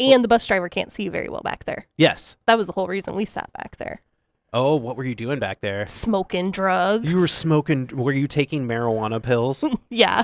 And the bus driver can't see you very well back there. Yes. That was the whole reason we sat back there. Oh, what were you doing back there? Smoking drugs. You were smoking. Were you taking marijuana pills? Yeah.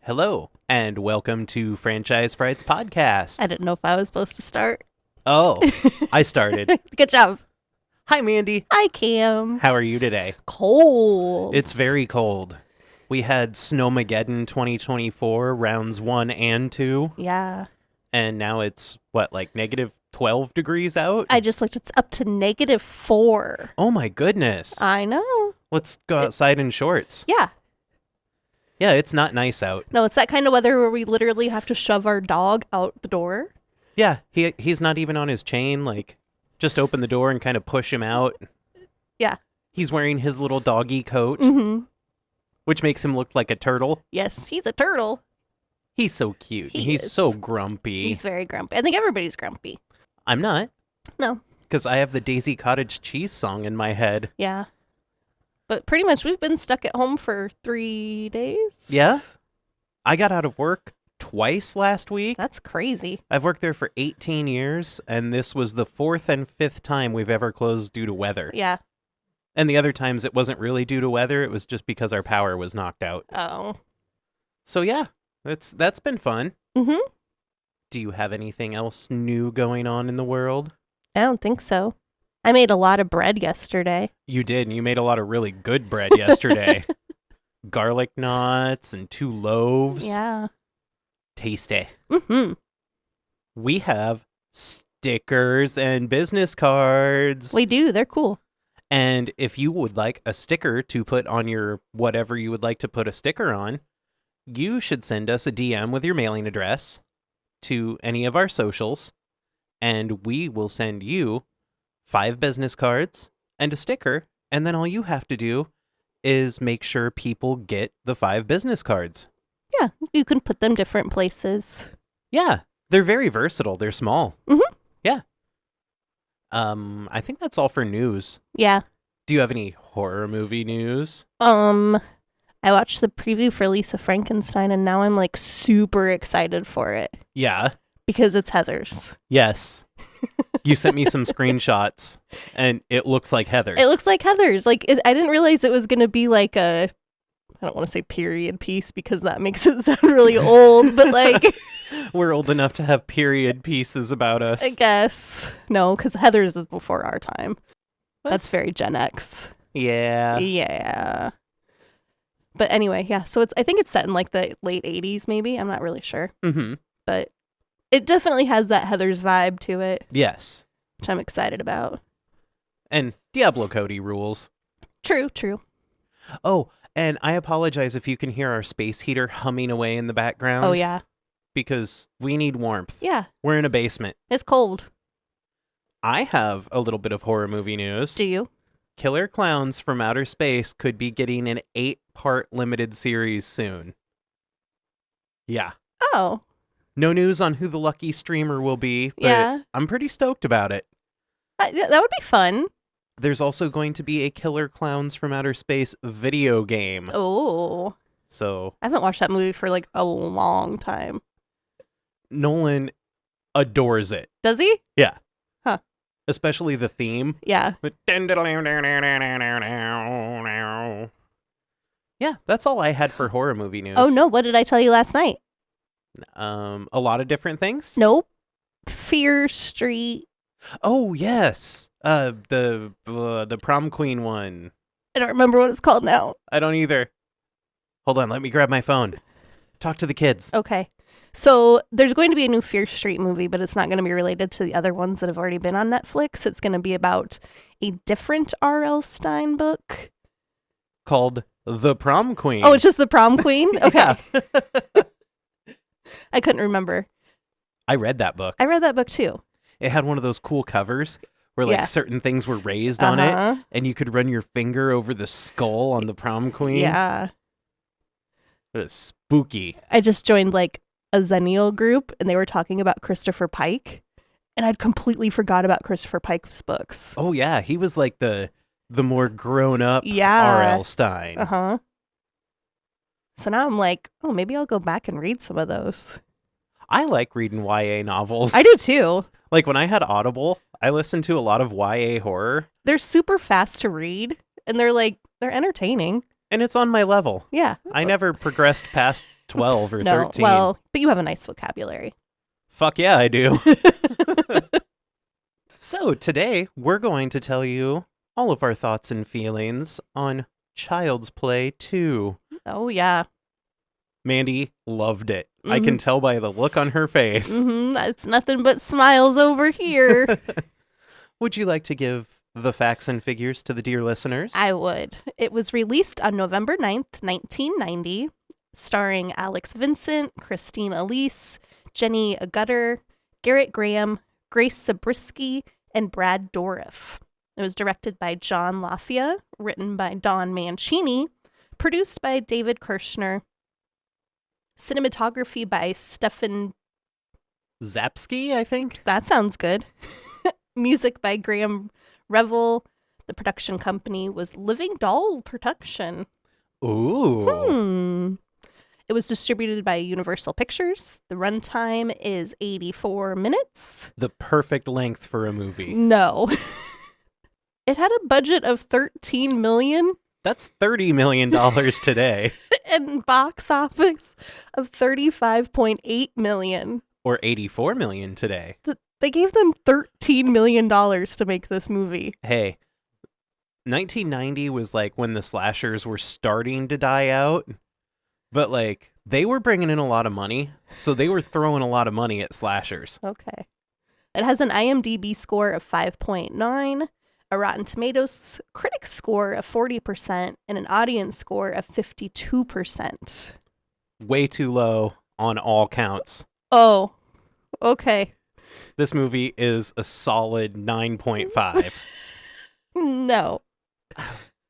Hello, and welcome to Franchise Frights Podcast. I didn't know if I was supposed to start. Oh, I started. Good job. Hi, Mandy. Hi, Cam. How are you today? Cold. It's very cold. We had Snowmageddon 2024, rounds 1 and 2. Yeah. And now it's, what, like negative 12 degrees out? I just looked. It's up to -4. Oh, my goodness. I know. Let's go outside in shorts. Yeah. Yeah, it's not nice out. No, it's that kind of weather where we literally have to shove our dog out the door. Yeah, he's not even on his chain. Like, just open the door and kind of push him out. Yeah. He's wearing his little doggy coat, Mm-hmm. which makes him look like a turtle. Yes, he's a turtle. He's so cute. He He's is. so grumpy. He's very grumpy. I think everybody's grumpy. I'm not. No. Because I have the Daisy Cottage cheese song in my head. Yeah. But pretty much we've been stuck at home for 3 days. Yeah? I got out of work twice last week. That's crazy. I've worked there for 18 years, and this was the 4th and 5th time we've ever closed due to weather. Yeah. And the other times it wasn't really due to weather, it was just because our power was knocked out. Oh. So yeah, that's been fun. Mm-hmm. Do you have anything else new going on in the world? I don't think so. I made a lot of bread yesterday. You did, and you made a lot of really good bread yesterday. Garlic knots and 2 loaves. Yeah. Tasty. Mm-hmm. We have stickers and business cards. We do. They're cool. And if you would like a sticker to put on your whatever you would like to put a sticker on, you should send us a DM with your mailing address to any of our socials, and we will send you 5 business cards and a sticker, and then all you have to do is make sure people get the 5 business cards. Yeah. You can put them different places. Yeah, they're very versatile. They're small. Mm-hmm. Yeah. I think that's all for news. Yeah. Do you have any horror movie news? I watched the preview for Lisa Frankenstein, and now I'm like super excited for it Yeah. because it's Heather's. Yes. You sent me some screenshots, and it looks like Heather's. It looks like Heather's. Like, I didn't realize it was going to be like a, I don't want to say period piece because that makes it sound really old, but like, We're old enough to have period pieces about us. I guess. No, because Heather's is before our time. That's very Gen X. Yeah. Yeah. But anyway, yeah. So I think it's set in like the late 80s, maybe. I'm not really sure. Mm-hmm. But it definitely has that Heather's vibe to it, Yes. which I'm excited about. And Diablo Cody rules. True. Oh, and I apologize if you can hear our space heater humming away in the background. Oh, yeah. Because we need warmth. Yeah. We're in a basement. It's cold. I have a little bit of horror movie news. Do you? Killer Clowns from Outer Space could be getting an 8-part limited series soon. Yeah. Oh. No news on who the lucky streamer will be, but Yeah. I'm pretty stoked about it. That would be fun. There's also going to be a Killer Clowns from Outer Space video game. Oh. So I haven't watched that movie for like a long time. Nolan adores it. Does he? Yeah. Huh. Especially the theme. Yeah. Yeah, that's all I had for horror movie news. Oh, no. What did I tell you last night? A lot of different things. Nope. Fear Street. Oh, yes. The prom queen one. I don't remember what it's called now. I don't either. Hold on, let me grab my phone. Talk to the kids. Okay. So there's going to be a new Fear Street movie, but it's not going to be related to the other ones that have already been on Netflix. It's going to be about a different R.L. Stein book. Called The Prom Queen. Oh, it's just The Prom Queen? Okay. Yeah. I couldn't remember. I read that book. I read that book too. It had one of those cool covers where like Yeah. certain things were raised on it, and you could run your finger over the skull on the prom queen. Yeah. It was spooky. I just joined like a Zennial group and they were talking about Christopher Pike, and I'd completely forgot about Christopher Pike's books. Oh yeah, he was like the more grown up Yeah. R.L. Stein. Uh-huh. So now I'm like, oh, maybe I'll go back and read some of those. I like reading YA novels. I do too. Like when I had Audible, I listened to a lot of YA horror, They're super fast to read and they're entertaining. and it's on my level. Yeah. I never progressed past 12 or No, 13. well, but you have a nice vocabulary. Fuck yeah, I do. So today, we're going to tell you all of our thoughts and feelings on Child's Play 2. Oh, yeah. Mandy loved it. I can tell by the look on her face. It's nothing but smiles over here. Would you like to give the facts and figures to the dear listeners? I would. It was released on November 9th, 1990, starring Alex Vincent, Christine Elise, Jenny Agutter, Garrett Graham, Grace Zabriskie, and Brad Dourif. It was directed by John Lafia, written by Don Mancini, produced by David Kirshner, cinematography by Stefan... Zapsky, I think? That sounds good. Music by Graham Revel. The production company was Living Doll Production. Ooh. It was distributed by Universal Pictures. The runtime is 84 minutes. The perfect length for a movie. No. It had a budget of $13 million That's $30 million today. and box office of $35.8 million. Or $84 million today. They gave them $13 million to make this movie. Hey, 1990 was like when the slashers were starting to die out, but like they were bringing in a lot of money, so they were throwing a lot of money at slashers. Okay. It has an IMDb score of 5.9, a Rotten Tomatoes critic score of 40%, and an audience score of 52%. Way too low on all counts. Oh, okay. This movie is a solid 9.5. No.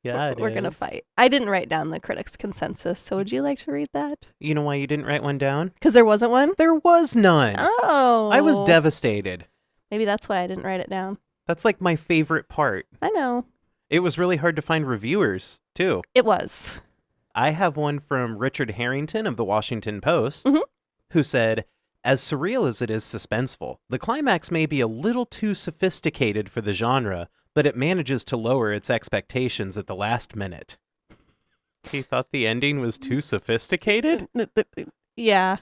Yeah, We're going to fight. I didn't write down the critics' consensus, so would you like to read that? You know why you didn't write one down? Because there wasn't one? There was none. Oh. I was devastated. Maybe that's why I didn't write it down. That's like my favorite part. I know. It was really hard to find reviewers, too. It was. I have one from Richard Harrington of the Washington Post, Mhm. who said, "As surreal as it is suspenseful, the climax may be a little too sophisticated for the genre, but it manages to lower its expectations at the last minute." He thought the ending was too sophisticated? Yeah.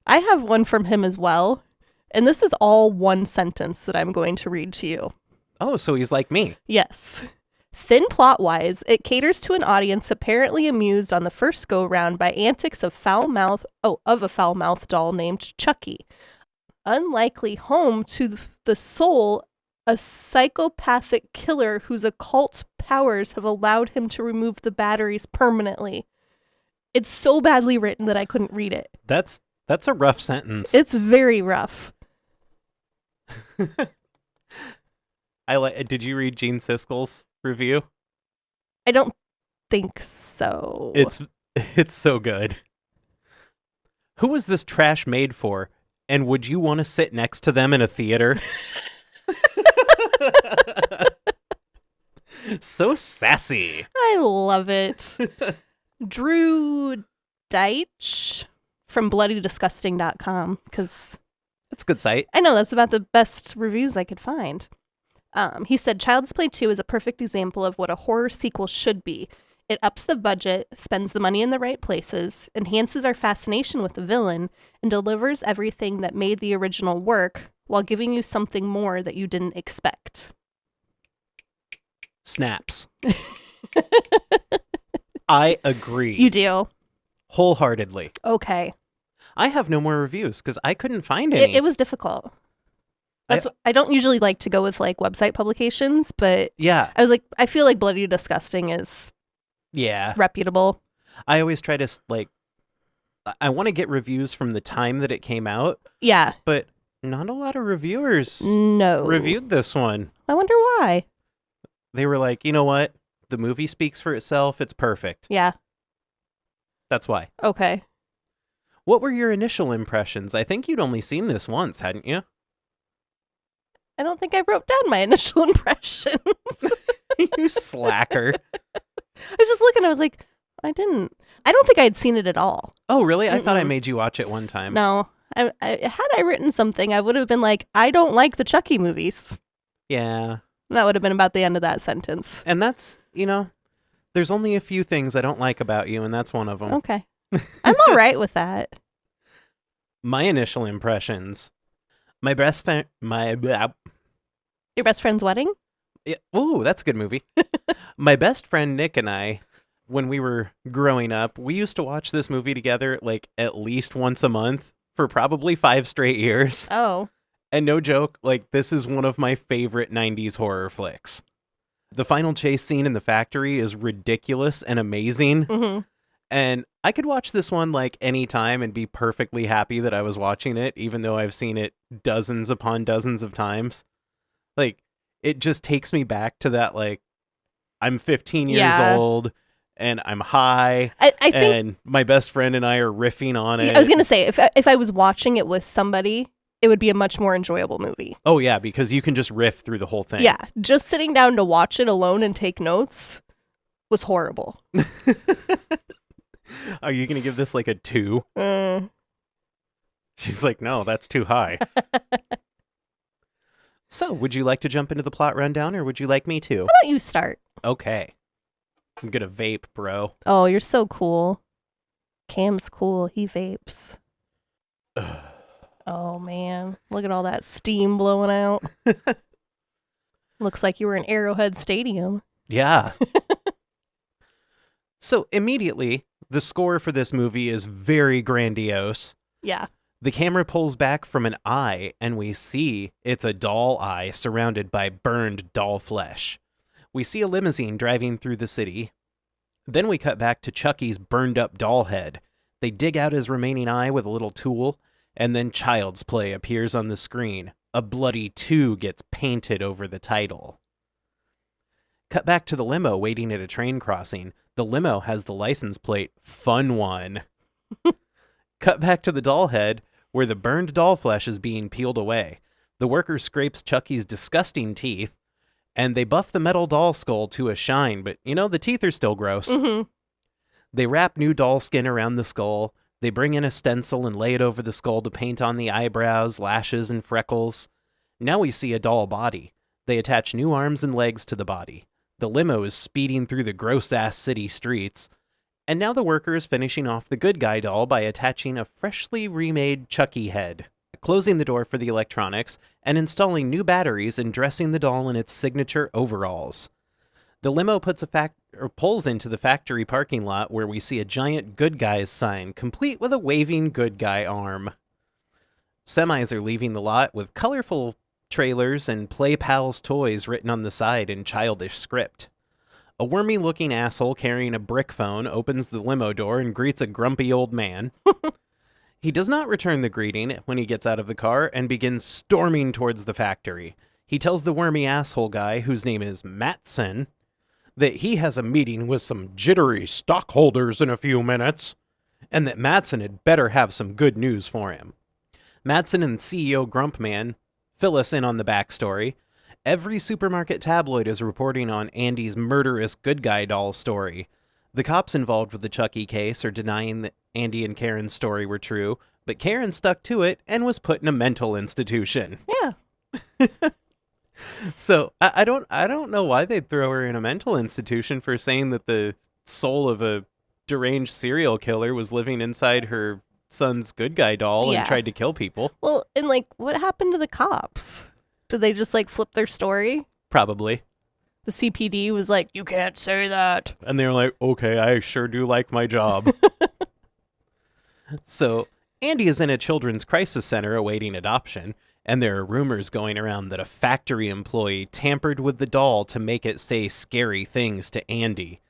I have one from him as well. And this is all one sentence that I'm going to read to you. Oh, so he's like me. Yes. Thin plot-wise, it caters to an audience apparently amused on the first go-round by antics of a foul-mouthed doll named Chucky. Unlikely home to the soul, a psychopathic killer whose occult powers have allowed him to remove the batteries permanently. It's so badly written that I couldn't read it. That's a rough sentence. It's very rough. Did you read Gene Siskel's review? I don't think so. It's so good. Who was this trash made for? And would you want to sit next to them in a theater? So sassy. I love it. Drew Deitch from bloodydisgusting.com, because That's a good site. I know that's about the best reviews I could find. He said, Child's Play 2 is a perfect example of what a horror sequel should be. It ups the budget, spends the money in the right places, enhances our fascination with the villain, and delivers everything that made the original work while giving you something more that you didn't expect. Snaps. I agree. You do? Wholeheartedly. Okay. I have no more reviews because I couldn't find any. It was difficult. I don't usually like to go with like website publications, but yeah. I was like, I feel like Bloody Disgusting is reputable. I always try to like, I want to get reviews from the time that it came out. Yeah. But not a lot of reviewers reviewed this one. I wonder why. They were like, you know what? The movie speaks for itself. It's perfect. Yeah. That's why. Okay. What were your initial impressions? I think you'd only seen this once, hadn't you? I don't think I wrote down my initial impressions. You slacker. I was just looking. I was like, I don't think I'd seen it at all. Oh, really? I thought I made you watch it one time. No. Had I written something, I would have been like, I don't like the Chucky movies. Yeah. That would have been about the end of that sentence. And that's, there's only a few things I don't like about you, and that's one of them. Okay. I'm all right with that. My initial impressions. My best friend... Your best friend's wedding? Yeah. Ooh, that's a good movie. My best friend Nick and I, when we were growing up, we used to watch this movie together like at least once a month for probably 5 straight years. Oh. And no joke, like this is one of my favorite 90s horror flicks. The final chase scene in the factory is ridiculous and amazing. Mm-hmm. And I could watch this one like any time and be perfectly happy that I was watching it, even though I've seen it dozens upon dozens of times. Like, it just takes me back to that, like, I'm 15 years old and I'm high. I think, and my best friend and I are riffing on it. I was going to say, if I was watching it with somebody, it would be a much more enjoyable movie. Oh, yeah, because you can just riff through the whole thing. Yeah, just sitting down to watch it alone and take notes was horrible. Are you going to give this like a 2? She's like, no, that's too high. So, would you like to jump into the plot rundown, or would you like me to? How about you start? Okay. I'm going to vape, bro. Oh, you're so cool. Cam's cool. He vapes. Oh, man. Look at all that steam blowing out. Looks like you were in Arrowhead Stadium. Yeah. So, immediately, the score for this movie is very grandiose. Yeah. The camera pulls back from an eye, and we see it's a doll eye surrounded by burned doll flesh. We see a limousine driving through the city. Then we cut back to Chucky's burned-up doll head. They dig out his remaining eye with a little tool, and then Child's Play appears on the screen. A bloody 2 gets painted over the title. Cut back to the limo waiting at a train crossing. The limo has the license plate, Fun One. Cut back to the doll head, where the burned doll flesh is being peeled away. The worker scrapes Chucky's disgusting teeth, and they buff the metal doll skull to a shine, but, the teeth are still gross. Mm-hmm. They wrap new doll skin around the skull. They bring in a stencil and lay it over the skull to paint on the eyebrows, lashes, and freckles. Now we see a doll body. They attach new arms and legs to the body. The limo is speeding through the gross-ass city streets. And now the worker is finishing off the good guy doll by attaching a freshly remade Chucky head, closing the door for the electronics, and installing new batteries and dressing the doll in its signature overalls. The limo pulls into the factory parking lot where we see a giant good guys sign, complete with a waving good guy arm. Semis are leaving the lot with colorful trailers and Play Pals toys written on the side in childish script. A wormy-looking asshole carrying a brick phone opens the limo door and greets a grumpy old man. He does not return the greeting when he gets out of the car and begins storming towards the factory. He tells the wormy asshole guy, whose name is Mattson, that he has a meeting with some jittery stockholders in a few minutes, and that Mattson had better have some good news for him. Mattson and CEO Grumpman fill us in on the backstory. Every supermarket tabloid is reporting on Andy's murderous good guy doll story. The cops involved with the Chucky case are denying that Andy and Karen's story were true, but Karen stuck to it and was put in a mental institution. Yeah. So I don't know why they'd throw her in a mental institution for saying that the soul of a deranged serial killer was living inside her son's good guy doll and tried to kill people. Well, and what happened to the cops? Did they just flip their story? Probably. The CPD was like, you can't say that. And they were like, okay, I sure do like my job. So Andy is in a children's crisis center awaiting adoption, and there are rumors going around that a factory employee tampered with the doll to make it say scary things to Andy.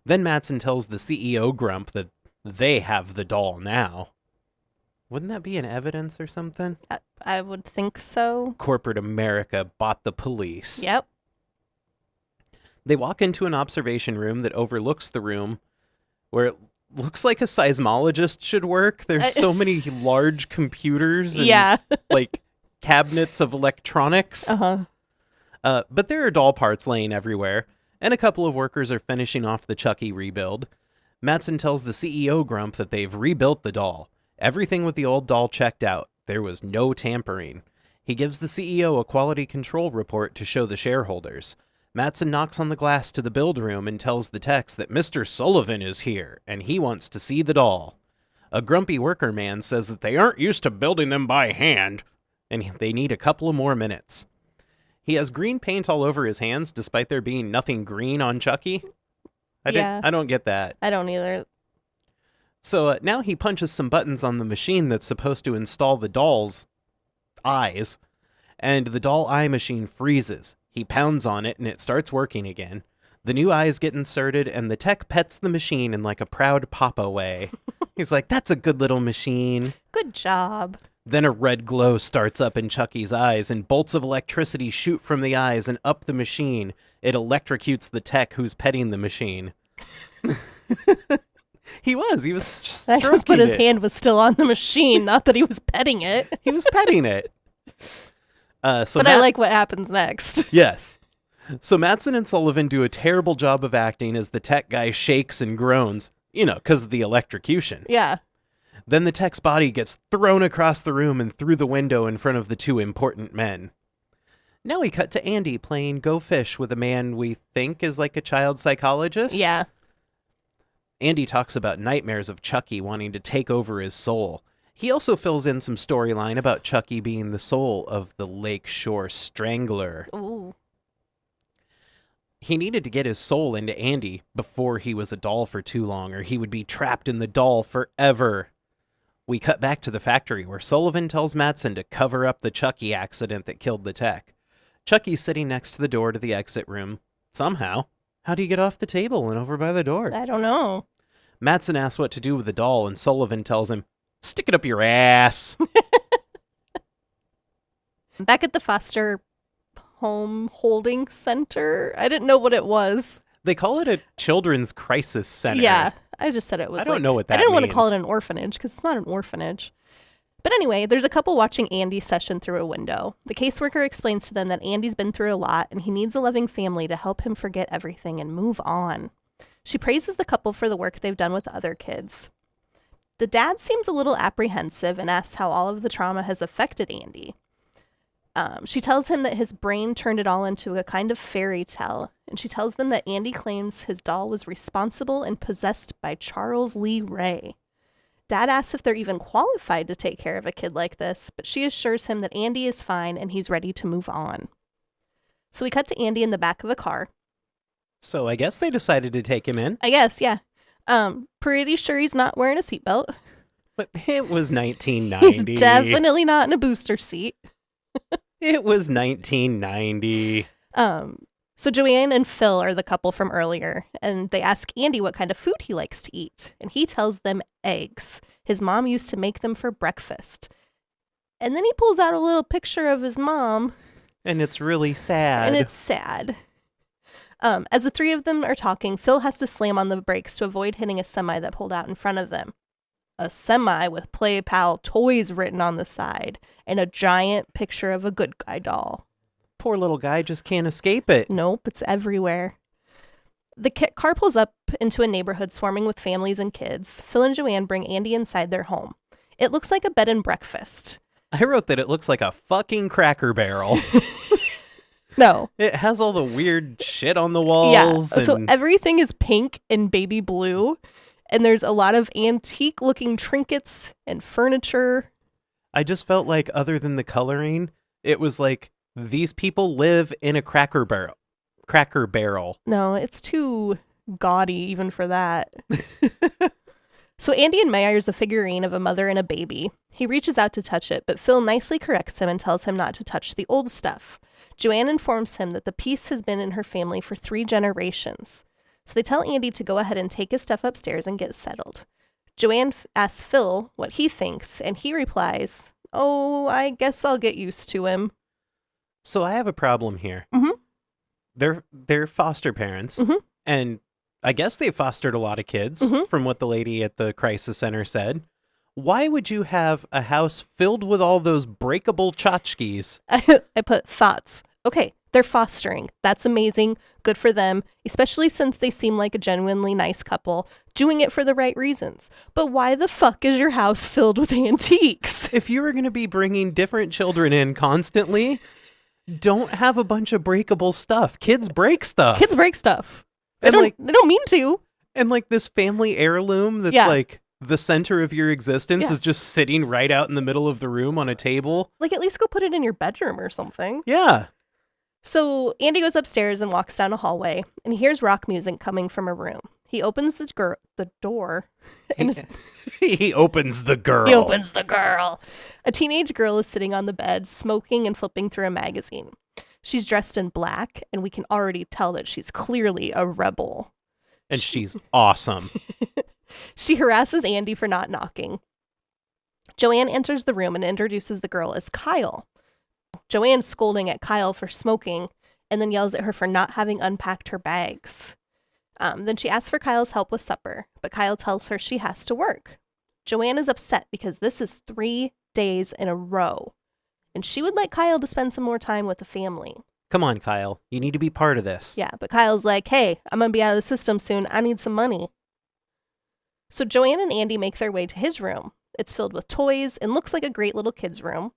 Then Mattson tells the CEO grump that they have the doll now. Wouldn't that be an evidence or something? I would think so. Corporate America bought the police. Yep. They walk into an observation room that overlooks the room where it looks like a seismologist should work. There's so many large computers and like cabinets of electronics. But there are doll parts laying everywhere, and a couple of workers are finishing off the Chucky rebuild. Mattson tells the CEO grump that they've rebuilt the doll. Everything with the old doll checked out. There was no tampering. He gives the CEO a quality control report to show the shareholders. Mattson knocks on the glass to the build room and tells the techs that Mr. Sullivan is here, and he wants to see the doll. A grumpy worker man says that they aren't used to building them by hand, and they need a couple of more minutes. He has green paint all over his hands, despite there being nothing green on Chucky. I don't get that. I don't either. So now he punches some buttons on the machine that's supposed to install the doll's eyes, and the doll eye machine freezes. He pounds on it, and it starts working again. The new eyes get inserted, and the tech pets the machine in like a proud papa way. He's like, that's a good little machine. Good job. Then a red glow starts up in Chucky's eyes, and bolts of electricity shoot from the eyes and up the machine. It electrocutes the tech who's petting the machine. He was just I just put his hand was still on the machine, not that he was petting it. He was petting it. But I like what happens next. Yes. So Mattson and Sullivan do a terrible job of acting as the tech guy shakes and groans, because of the electrocution. Yeah. Then the tech's body gets thrown across the room and through the window in front of the two important men. Now we cut to Andy playing Go Fish with a man we think is like a child psychologist. Yeah. Andy talks about nightmares of Chucky wanting to take over his soul. He also fills in some storyline about Chucky being the soul of the Lakeshore Strangler. Ooh. He needed to get his soul into Andy before he was a doll for too long, or he would be trapped in the doll forever. We cut back to the factory where Sullivan tells Mattson to cover up the Chucky accident that killed the tech. Chucky's sitting next to the door to the exit room. Somehow. How do you get off the table and over by the door? I don't know. Mattson asks what to do with the doll, and Sullivan tells him, stick it up your ass. Back at the foster home holding center. I didn't know what it was. They call it a children's crisis center. Yeah, I just said it was I don't know what that I didn't want to means. call it an orphanage because it's not an orphanage. But anyway, there's a couple watching Andy's session through a window. The caseworker explains to them that Andy's been through a lot and he needs a loving family to help him forget everything and move on. She praises the couple for the work they've done with other kids. The dad seems a little apprehensive and asks how all of the trauma has affected Andy. She tells him that his brain turned it all into a kind of fairy tale, and she tells them that Andy claims his doll was responsible and possessed by Charles Lee Ray. Dad asks if they're even qualified to take care of a kid like this, but she assures him that Andy is fine and he's ready to move on. So we cut to Andy in the back of a car. So I guess they decided to take him in. I guess, yeah. Pretty sure he's not wearing a seatbelt. But it was 1990. He's definitely not in a booster seat. It was 1990. So Joanne and Phil are the couple from earlier, and they ask Andy what kind of food he likes to eat, and he tells them eggs. His mom used to make them for breakfast. And then he pulls out a little picture of his mom. And it's really sad. And it's sad. As the three of them are talking, Phil has to slam on the brakes to avoid hitting a semi that pulled out in front of them. A semi with Play Pal toys written on the side, and a giant picture of a good guy doll. Poor little guy just can't escape it. Nope, it's everywhere. The car pulls up into a neighborhood swarming with families and kids. Phil and Joanne bring Andy inside their home. It looks like a bed and breakfast. I wrote that it looks like a fucking Cracker Barrel. No. It has all the weird shit on the walls. Yeah, so everything is pink and baby blue, and there's a lot of antique-looking trinkets and furniture. I just felt like, other than the coloring, it was like, these people live in a Cracker Barrel. Cracker Barrel. No, it's too gaudy even for that. So Andy admires a figurine of a mother and a baby. He reaches out to touch it, but Phil nicely corrects him and tells him not to touch the old stuff. Joanne informs him that the piece has been in her family for 3 generations. So they tell Andy to go ahead and take his stuff upstairs and get settled. Joanne asks Phil what he thinks, and he replies, "Oh, I guess I'll get used to him." So I have a problem here. Mhm. They're foster parents, Mhm. and I guess they fostered a lot of kids, Mhm. from what the lady at the crisis center said. Why would you have a house filled with all those breakable tchotchkes? I put thoughts. Okay, they're fostering. That's amazing. Good for them, especially since they seem like a genuinely nice couple, doing it for the right reasons. But why the fuck is your house filled with antiques? If you were going to be bringing different children in constantly, don't have a bunch of breakable stuff. Kids break stuff. Kids break stuff. And They don't mean to. And like this family heirloom that's Yeah. like the center of your existence Yeah. is just sitting right out in the middle of the room on a table. Like, at least go put it in your bedroom or something. Yeah. So Andy goes upstairs and walks down a hallway, and he hears rock music coming from a room. He opens the door. And He opens the girl. He opens the girl. A teenage girl is sitting on the bed, smoking and flipping through a magazine. She's dressed in black, and we can already tell that she's clearly a rebel. And she's awesome. She harasses Andy for not knocking. Joanne enters the room and introduces the girl as Kyle. Joanne's scolding at Kyle for smoking and then yells at her for not having unpacked her bags. Then she asks for Kyle's help with supper, but Kyle tells her she has to work. Joanne is upset because this is 3 days in a row, and she would like Kyle to spend some more time with the family. Come on, Kyle. You need to be part of this. Yeah, but Kyle's like, hey, I'm going to be out of the system soon. I need some money. So Joanne and Andy make their way to his room. It's filled with toys and looks like a great little kid's room.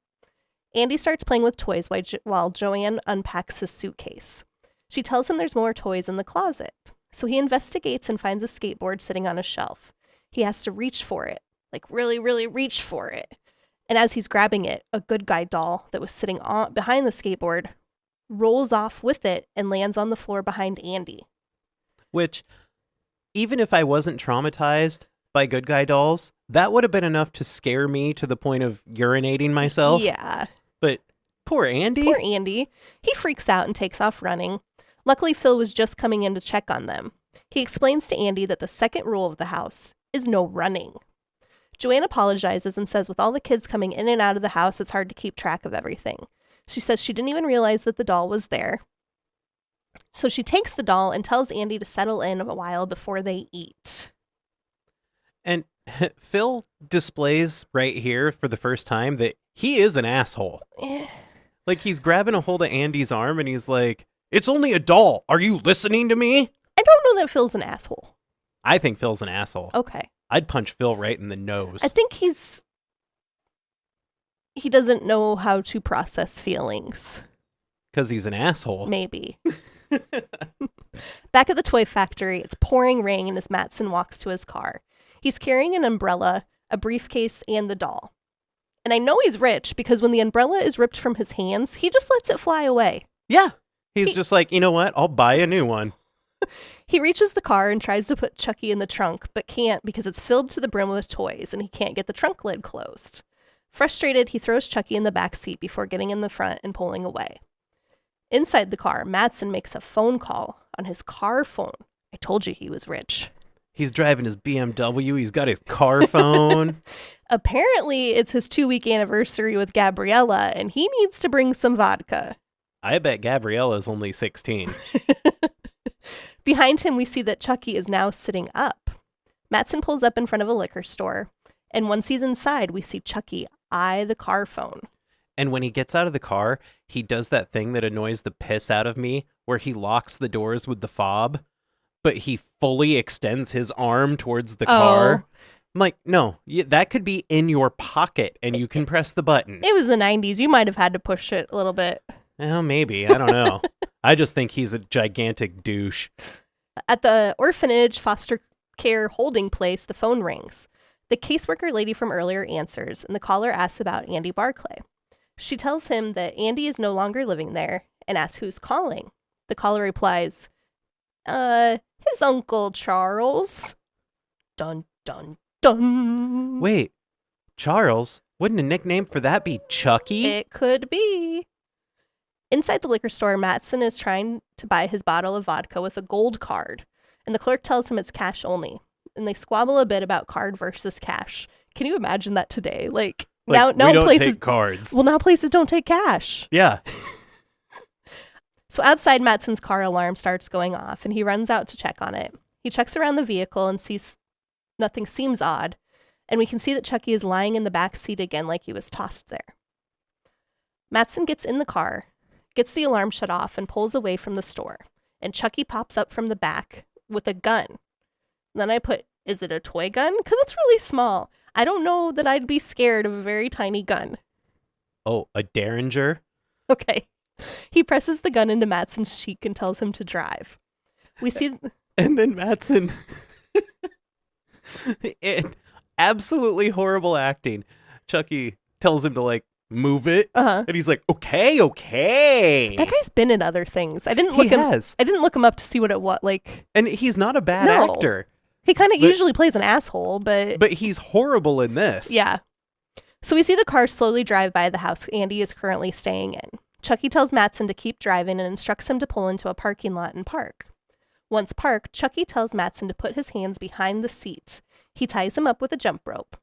Andy starts playing with toys while Joanne unpacks his suitcase. She tells him there's more toys in the closet. So he investigates and finds a skateboard sitting on a shelf. He has to reach for it, like really, really reach for it. And as he's grabbing it, a good guy doll that was sitting behind the skateboard rolls off with it and lands on the floor behind Andy. Which, even if I wasn't traumatized by good guy dolls, that would have been enough to scare me to the point of urinating myself. Yeah. But poor Andy. Poor Andy. He freaks out and takes off running. Luckily, Phil was just coming in to check on them. He explains to Andy that the second rule of the house is no running. Joanne apologizes and says with all the kids coming in and out of the house, it's hard to keep track of everything. She says she didn't even realize that the doll was there. So she takes the doll and tells Andy to settle in a while before they eat. And Phil displays right here for the first time that he is an asshole. Like, he's grabbing a hold of Andy's arm and he's like, "It's only a doll. Are you listening to me?" I don't know that Phil's an asshole. I think Phil's an asshole. Okay. I'd punch Phil right in the nose. I think he doesn't know how to process feelings. Because he's an asshole. Maybe. Back at the toy factory, it's pouring rain as Mattson walks to his car. He's carrying an umbrella, a briefcase, and the doll. And I know he's rich because when the umbrella is ripped from his hands, he just lets it fly away. Yeah. He's just like, you know what? I'll buy a new one. He reaches the car and tries to put Chucky in the trunk, but can't because it's filled to the brim with toys and he can't get the trunk lid closed. Frustrated, he throws Chucky in the back seat before getting in the front and pulling away. Inside the car, Mattson makes a phone call on his car phone. I told you he was rich. He's driving his BMW. He's got his car phone. Apparently, it's his 2-week anniversary with Gabriella, and he needs to bring some vodka. I bet Gabriella's only 16. Behind him, we see that Chucky is now sitting up. Mattson pulls up in front of a liquor store, and once he's inside, we see Chucky eye the car phone. And when he gets out of the car, he does that thing that annoys the piss out of me, where he locks the doors with the fob, but he fully extends his arm towards the car. I'm like, no, that could be in your pocket, and you can press the button. It was the 90s. You might have had to push it a little bit. Well, maybe. I don't know. I just think he's a gigantic douche. At the orphanage foster care holding place, the phone rings. The caseworker lady from earlier answers, and the caller asks about Andy Barclay. She tells him that Andy is no longer living there and asks who's calling. The caller replies, his Uncle Charles. Dun, dun, dun. Wait, Charles, wouldn't a nickname for that be Chucky? It could be. Inside the liquor store, Mattson is trying to buy his bottle of vodka with a gold card, and the clerk tells him it's cash only. And they squabble a bit about card versus cash. Can you imagine that today? Now we don't places take cards. Well, now places don't take cash. Yeah. So outside, Mattson's car alarm starts going off, and he runs out to check on it. He checks around the vehicle and sees nothing seems odd, and we can see that Chucky is lying in the back seat again like he was tossed there. Mattson gets in the car, gets the alarm shut off, and pulls away from the store, and Chucky pops up from the back with a gun. Then I put, is it a toy gun? Because it's really small. I don't know that I'd be scared of a very tiny gun. Oh, a Derringer? Okay. He presses the gun into Mattson's cheek and tells him to drive. We see... And then Mattson... absolutely horrible acting. Chucky tells him to, move it. Uh-huh. And he's like, okay. That guy's been in other things. I didn't look him up to see what it was. And he's not a bad actor. He kind of usually plays an asshole, but... But he's horrible in this. Yeah. So we see the car slowly drive by the house Andy is currently staying in. Chucky tells Mattson to keep driving and instructs him to pull into a parking lot and park. Once parked, Chucky tells Mattson to put his hands behind the seat. He ties him up with a jump rope.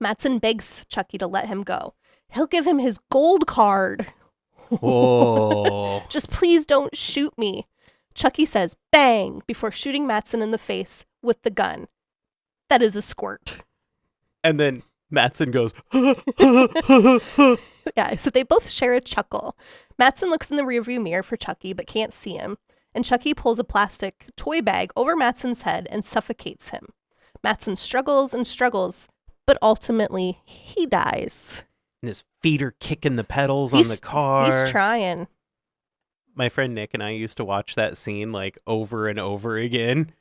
Mattson begs Chucky to let him go. He'll give him his gold card. Oh. Just please don't shoot me. Chucky says bang before shooting Mattson in the face with the gun. That is a squirt. And then Mattson goes, Yeah, so they both share a chuckle. Mattson looks in the rearview mirror for Chucky, but can't see him. And Chucky pulls a plastic toy bag over Mattson's head and suffocates him. Mattson struggles and struggles, but ultimately he dies. And his feet are kicking the pedals on the car. He's trying. My friend Nick and I used to watch that scene over and over again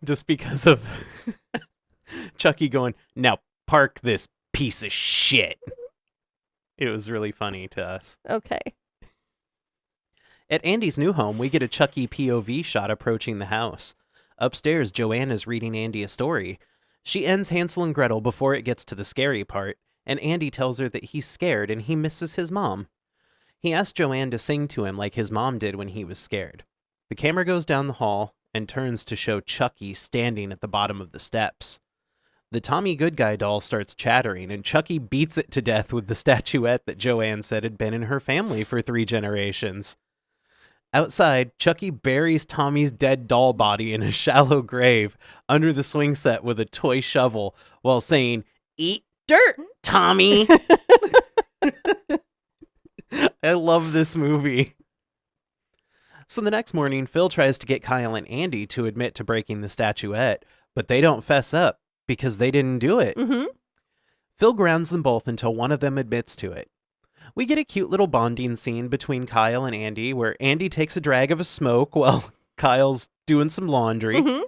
just because of Chucky going, now park this piece of shit. It was really funny to us. Okay. At Andy's new home, we get a Chucky POV shot approaching the house. Upstairs, Joanne is reading Andy a story. She ends Hansel and Gretel before it gets to the scary part, and Andy tells her that he's scared and he misses his mom. He asks Joanne to sing to him like his mom did when he was scared. The camera goes down the hall and turns to show Chucky standing at the bottom of the steps. The Tommy Goodguy doll starts chattering, and Chucky beats it to death with the statuette that Joanne said had been in her family for 3 generations. Outside, Chucky buries Tommy's dead doll body in a shallow grave under the swing set with a toy shovel while saying, "Eat dirt, Tommy!" I love this movie. So the next morning, Phil tries to get Kyle and Andy to admit to breaking the statuette, but they don't fess up because they didn't do it. Mm-hmm. Phil grounds them both until one of them admits to it. We get a cute little bonding scene between Kyle and Andy where Andy takes a drag of a smoke while Kyle's doing some laundry. Mm-hmm.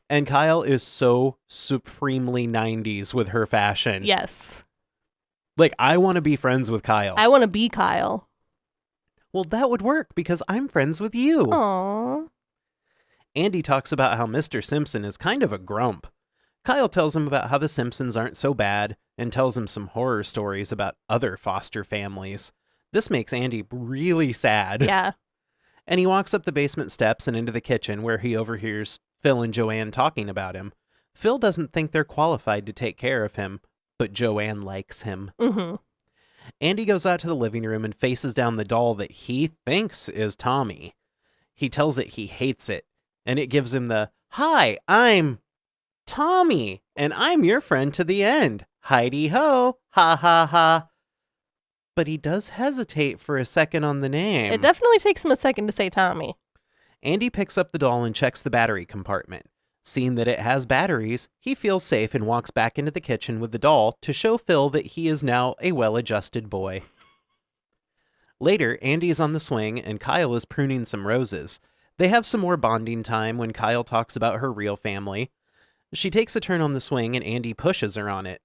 And Kyle is so supremely 90s with her fashion. Yes. I want to be friends with Kyle. I want to be Kyle. Well, that would work because I'm friends with you. Aww. Andy talks about how Mr. Simpson is kind of a grump. Kyle tells him about how the Simpsons aren't so bad and tells him some horror stories about other foster families. This makes Andy really sad. Yeah. And he walks up the basement steps and into the kitchen where he overhears Phil and Joanne talking about him. Phil doesn't think they're qualified to take care of him, but Joanne likes him. Mm-hmm. Andy goes out to the living room and faces down the doll that he thinks is Tommy. He tells it he hates it, and it gives him the, "Hi, I'm Tommy, and I'm your friend to the end. Heidi-ho, ha ha ha." But he does hesitate for a second on the name. It definitely takes him a second to say Tommy. Andy picks up the doll and checks the battery compartment. Seeing that it has batteries, he feels safe and walks back into the kitchen with the doll to show Phil that he is now a well-adjusted boy. Later, Andy is on the swing and Kyle is pruning some roses. They have some more bonding time when Kyle talks about her real family. She takes a turn on the swing and Andy pushes her on it.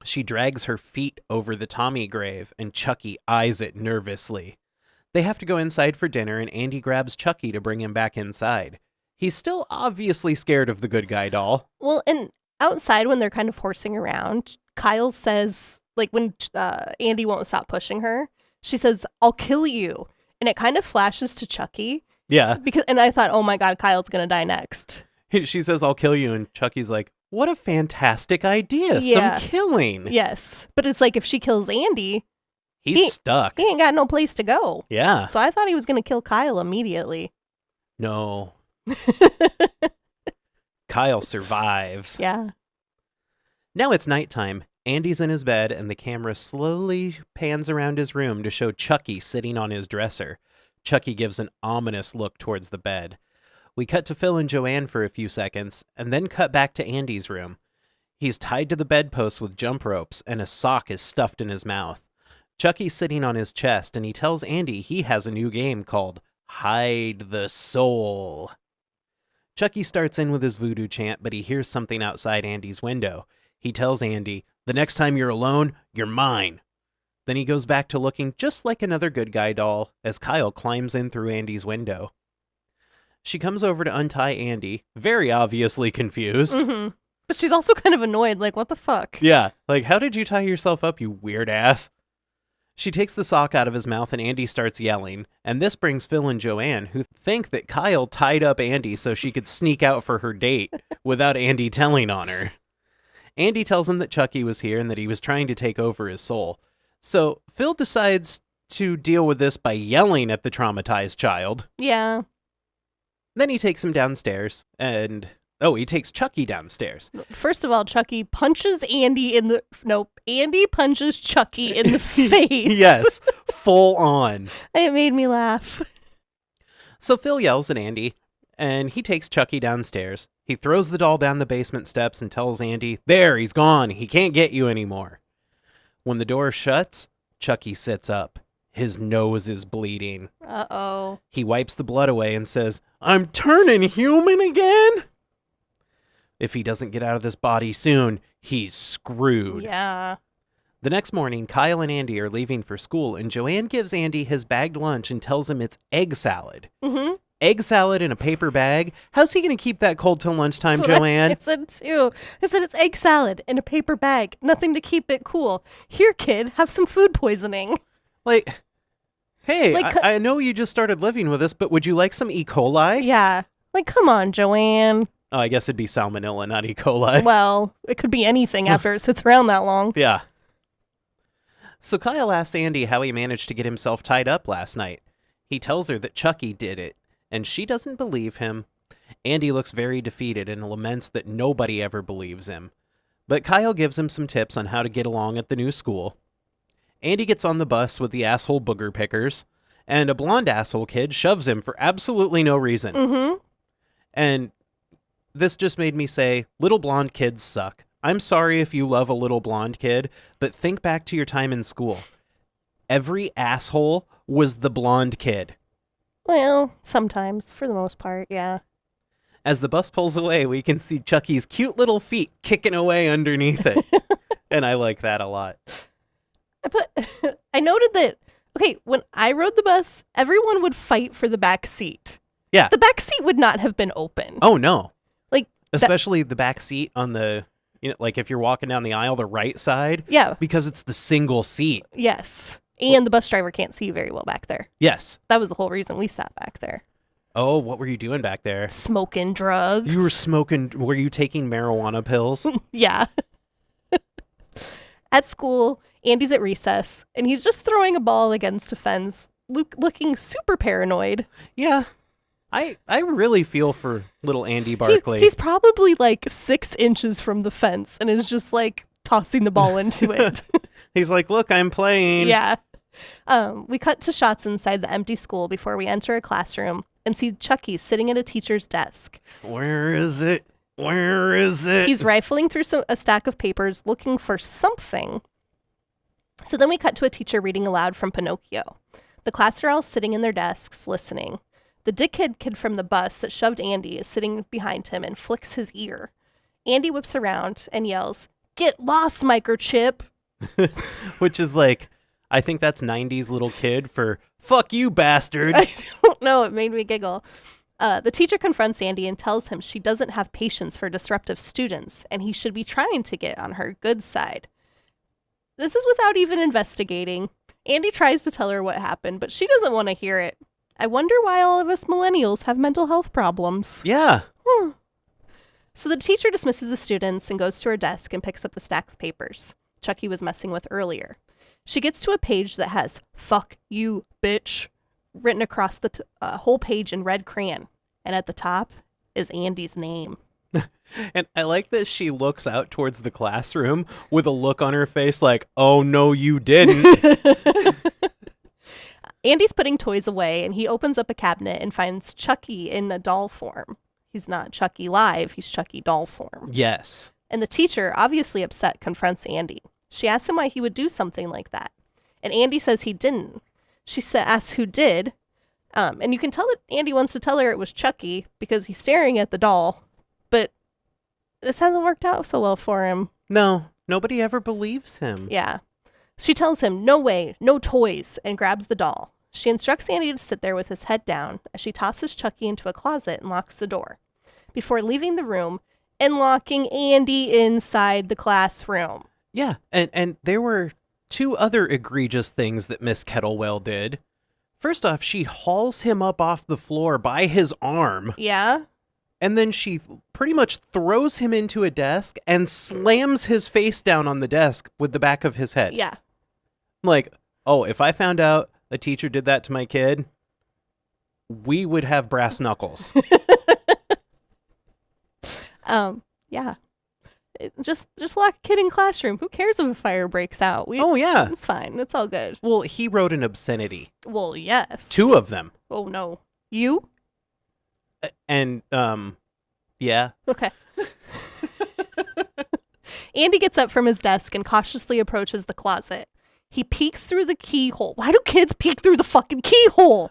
She drags her feet over the Tommy grave and Chucky eyes it nervously. They have to go inside for dinner and Andy grabs Chucky to bring him back inside. He's still obviously scared of the good guy doll. Well, and Outside, when they're kind of horsing around, Kyle says, like, when Andy won't stop pushing her, she says, "I'll kill you." And it kind of flashes to Chucky. Yeah. And I thought, oh my God, Kyle's going to die next. She says, "I'll kill you." And Chucky's like, what a fantastic idea. Yeah. Some killing. Yes. But it's like, if she kills Andy, He's stuck. he ain't got no place to go. Yeah. So I thought he was going to kill Kyle immediately. No. Kyle survives. Yeah. Now it's nighttime. Andy's in his bed, and the camera slowly pans around his room to show Chucky sitting on his dresser. Chucky gives an ominous look towards the bed. We cut to Phil and Joanne for a few seconds, and then cut back to Andy's room. He's tied to the bedpost with jump ropes, and a sock is stuffed in his mouth. Chucky's sitting on his chest, and he tells Andy he has a new game called Hide the Soul. Chucky starts in with his voodoo chant, but he hears something outside Andy's window. He tells Andy, "The next time you're alone, you're mine." Then he goes back to looking just like another good guy doll as Kyle climbs in through Andy's window. She comes over to untie Andy, very obviously confused. Mm-hmm. But she's also kind of annoyed, like, what the fuck? Yeah, like, how did you tie yourself up, you weird ass? She takes the sock out of his mouth and Andy starts yelling, and this brings Phil and Joanne, who think that Kyle tied up Andy so she could sneak out for her date without Andy telling on her. Andy tells him that Chucky was here and that he was trying to take over his soul. So Phil decides to deal with this by yelling at the traumatized child. Yeah. Then he takes him downstairs and... Oh, he takes Chucky downstairs. First of all, Chucky punches Andy in the... Nope. Andy punches Chucky in the face. Yes. Full on. It made me laugh. So Phil yells at Andy, and he takes Chucky downstairs. He throws the doll down the basement steps and tells Andy, "There, he's gone. He can't get you anymore." When the door shuts, Chucky sits up. His nose is bleeding. Uh-oh. He wipes the blood away and says, "I'm turning human again?" If he doesn't get out of this body soon, he's screwed. Yeah. The next morning, Kyle and Andy are leaving for school, and Joanne gives Andy his bagged lunch and tells him it's egg salad. Mm-hmm. Egg salad in a paper bag? How's he going to keep that cold till lunchtime, That's what Joanne? I said too. I said it's egg salad in a paper bag. Nothing to keep it cool. Here, kid, have some food poisoning. Like, hey, Like, I know you just started living with us, but would you like some E. coli? Yeah. Like, come on, Joanne. Oh, I guess it'd be salmonella, not E. coli. Well, it could be anything after it sits around that long. Yeah. So Kyle asks Andy how he managed to get himself tied up last night. He tells her that Chucky did it, and she doesn't believe him. Andy looks very defeated and laments that nobody ever believes him. But Kyle gives him some tips on how to get along at the new school. Andy gets on the bus with the asshole booger pickers, and a blonde asshole kid shoves him for absolutely no reason. Mm-hmm. And this just made me say, little blonde kids suck. I'm sorry if you love a little blonde kid, but think back to your time in school. Every asshole was the blonde kid. Well, sometimes, for the most part, yeah. As the bus pulls away, we can see Chucky's cute little feet kicking away underneath it. And I like that a lot. But I noted that, okay, when I rode the bus, everyone would fight for the back seat. Yeah. The back seat would not have been open. Oh, no. Like, especially the back seat on the, you know, like if you're walking down the aisle, the right side. Yeah. Because it's the single seat. Yes. And the bus driver can't see very well back there. Yes. That was the whole reason we sat back there. Oh, what were you doing back there? Smoking drugs. You were smoking. Were you taking marijuana pills? Yeah. At school, Andy's at recess, and he's just throwing a ball against a fence, looking super paranoid. Yeah. I really feel for little Andy Barkley. He's probably like 6 inches from the fence and is just like tossing the ball into it. He's like, look, I'm playing. Yeah. We cut to shots inside the empty school before we enter a classroom and see Chucky sitting at a teacher's desk. Where is it? Where is it? He's rifling through a stack of papers looking for something. So then we cut to a teacher reading aloud from Pinocchio. The class are all sitting in their desks listening. The dickhead kid from the bus that shoved Andy is sitting behind him and flicks his ear. Andy whips around and yells, "Get lost, microchip!" Which is like, I think that's 90s little kid for, fuck you, bastard. I don't know. It made me giggle. The teacher confronts Andy and tells him she doesn't have patience for disruptive students, and he should be trying to get on her good side. This is without even investigating. Andy tries to tell her what happened, but she doesn't want to hear it. I wonder why all of us millennials have mental health problems. Yeah. So the teacher dismisses the students and goes to her desk and picks up the stack of papers Chucky was messing with earlier. She gets to a page that has "fuck you, bitch" written across the whole page in red crayon. And at the top is Andy's name. And I like that she looks out towards the classroom with a look on her face like, oh, no, you didn't. Andy's putting toys away, and he opens up a cabinet and finds Chucky in a doll form. He's not Chucky live, he's Chucky doll form. Yes. And the teacher, obviously upset, confronts Andy. She asks him why he would do something like that. And Andy says he didn't. She asks who did. And you can tell that Andy wants to tell her it was Chucky because he's staring at the doll. But this hasn't worked out so well for him. No, nobody ever believes him. Yeah. She tells him, no way, no toys, and grabs the doll. She instructs Andy to sit there with his head down as she tosses Chucky into a closet and locks the door before leaving the room and locking Andy inside the classroom. Yeah, and there were two other egregious things that Miss Kettlewell did. First off, she hauls him up off the floor by his arm. Yeah? And then she pretty much throws him into a desk and slams his face down on the desk with the back of his head. Yeah. I'm like, oh, if I found out a teacher did that to my kid, we would have brass knuckles. Yeah. Just lock a kid in classroom. Who cares if a fire breaks out? Oh, yeah. It's fine. It's all good. Well, he wrote an obscenity. Well, yes. 2 of them. Oh, no. You? And, yeah. Okay. Andy gets up from his desk and cautiously approaches the closet. He peeks through the keyhole. Why do kids peek through the fucking keyhole?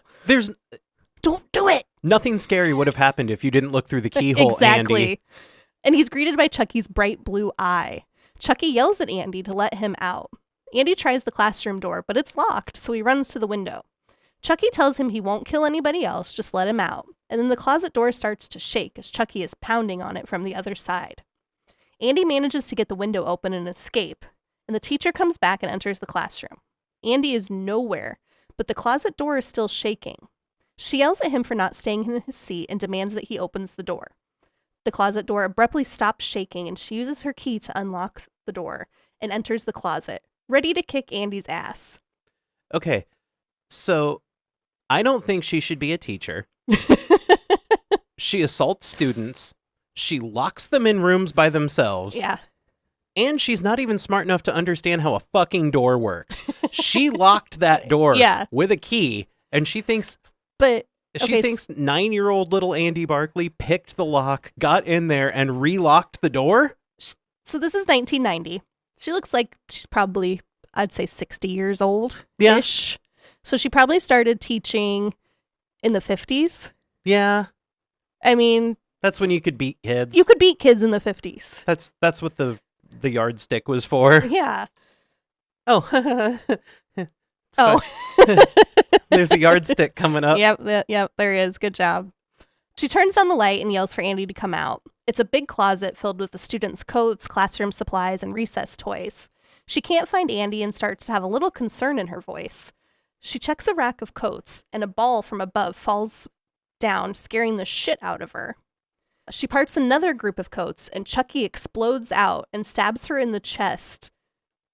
Don't do it. Nothing scary would have happened if you didn't look through the keyhole, Exactly. Andy. And he's greeted by Chucky's bright blue eye. Chucky yells at Andy to let him out. Andy tries the classroom door, but it's locked, so he runs to the window. Chucky tells him he won't kill anybody else, just let him out. And then the closet door starts to shake as Chucky is pounding on it from the other side. Andy manages to get the window open and escape, and the teacher comes back and enters the classroom. Andy is nowhere, but the closet door is still shaking. She yells at him for not staying in his seat and demands that he opens the door. The closet door abruptly stops shaking, and she uses her key to unlock the door and enters the closet, ready to kick Andy's ass. Okay, so I don't think she should be a teacher. She assaults students. She locks them in rooms by themselves. Yeah. And she's not even smart enough to understand how a fucking door works. She locked that door with a key, and she thinks... But... She thinks 9-year-old little Andy Barkley picked the lock, got in there, and relocked the door? So this is 1990. She looks like she's probably, I'd say, 60 years old-ish. Yeah. So she probably started teaching in the 50s. Yeah. I mean... That's when you could beat kids. You could beat kids in the 50s. That's what the yardstick was for. Yeah. Oh. Oh. There's a yardstick coming up. Yep, there is. Good job. She turns on the light and yells for Andy to come out. It's a big closet filled with the students' coats, classroom supplies, and recess toys. She can't find Andy and starts to have a little concern in her voice. She checks a rack of coats, and a ball from above falls down, scaring the shit out of her. She parts another group of coats, and Chucky explodes out and stabs her in the chest.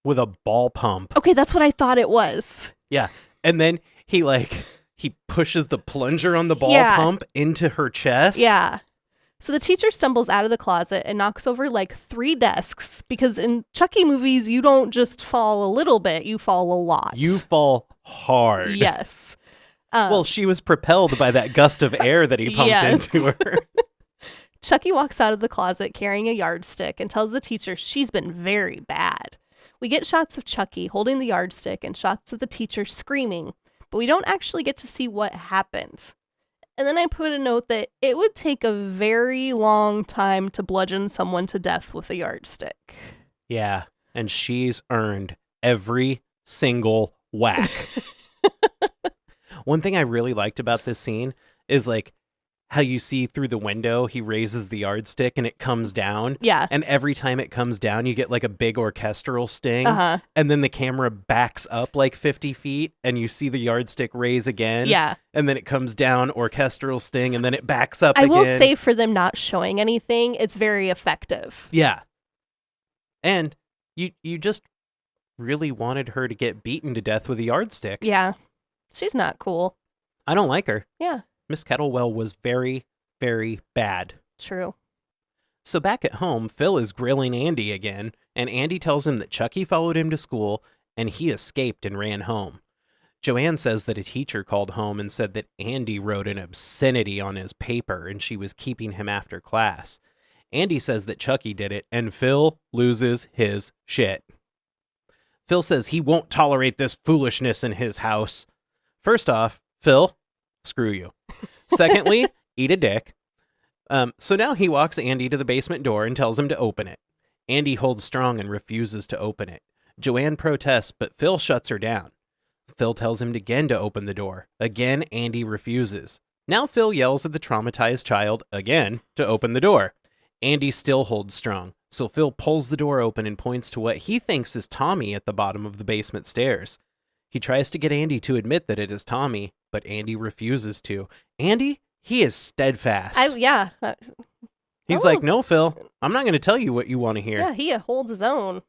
With a ball pump. Okay, that's what I thought it was. Yeah. And then he pushes the plunger on the ball pump into her chest. Yeah. So the teacher stumbles out of the closet and knocks over 3 desks, because in Chucky movies, you don't just fall a little bit, you fall a lot. You fall hard. Yes. Well, she was propelled by that gust of air that he pumped into her. Chucky walks out of the closet carrying a yardstick and tells the teacher she's been very bad. We get shots of Chucky holding the yardstick and shots of the teacher screaming, but we don't actually get to see what happened. And then I put a note that it would take a very long time to bludgeon someone to death with a yardstick. Yeah, and she's earned every single whack. One thing I really liked about this scene is how you see through the window, he raises the yardstick and it comes down. Yeah. And every time it comes down, you get like a big orchestral sting. Uh-huh. And then the camera backs up like 50 feet and you see the yardstick raise again. Yeah. And then it comes down, orchestral sting, and then it backs up I again. will say for them not showing anything, it's very effective. Yeah. And you just really wanted her to get beaten to death with a yardstick. Yeah. She's not cool. I don't like her. Yeah. Miss Kettlewell was very, very bad. True. So back at home, Phil is grilling Andy again, and Andy tells him that Chucky followed him to school, and he escaped and ran home. Joanne says that a teacher called home and said that Andy wrote an obscenity on his paper, and she was keeping him after class. Andy says that Chucky did it, and Phil loses his shit. Phil says he won't tolerate this foolishness in his house. First off, Phil, screw you. Secondly, eat a dick. So now he walks Andy to the basement door and tells him to open it. Andy holds strong and refuses to open it. Joanne protests, but Phil shuts her down. Phil tells him again to open the door. Again, Andy refuses. Now Phil yells at the traumatized child, again, to open the door. Andy still holds strong, so Phil pulls the door open and points to what he thinks is Tommy at the bottom of the basement stairs. He tries to get Andy to admit that it is Tommy, but Andy refuses to. Andy, he is steadfast. He's like, no, Phil, I'm not going to tell you what you want to hear. Yeah, he holds his own.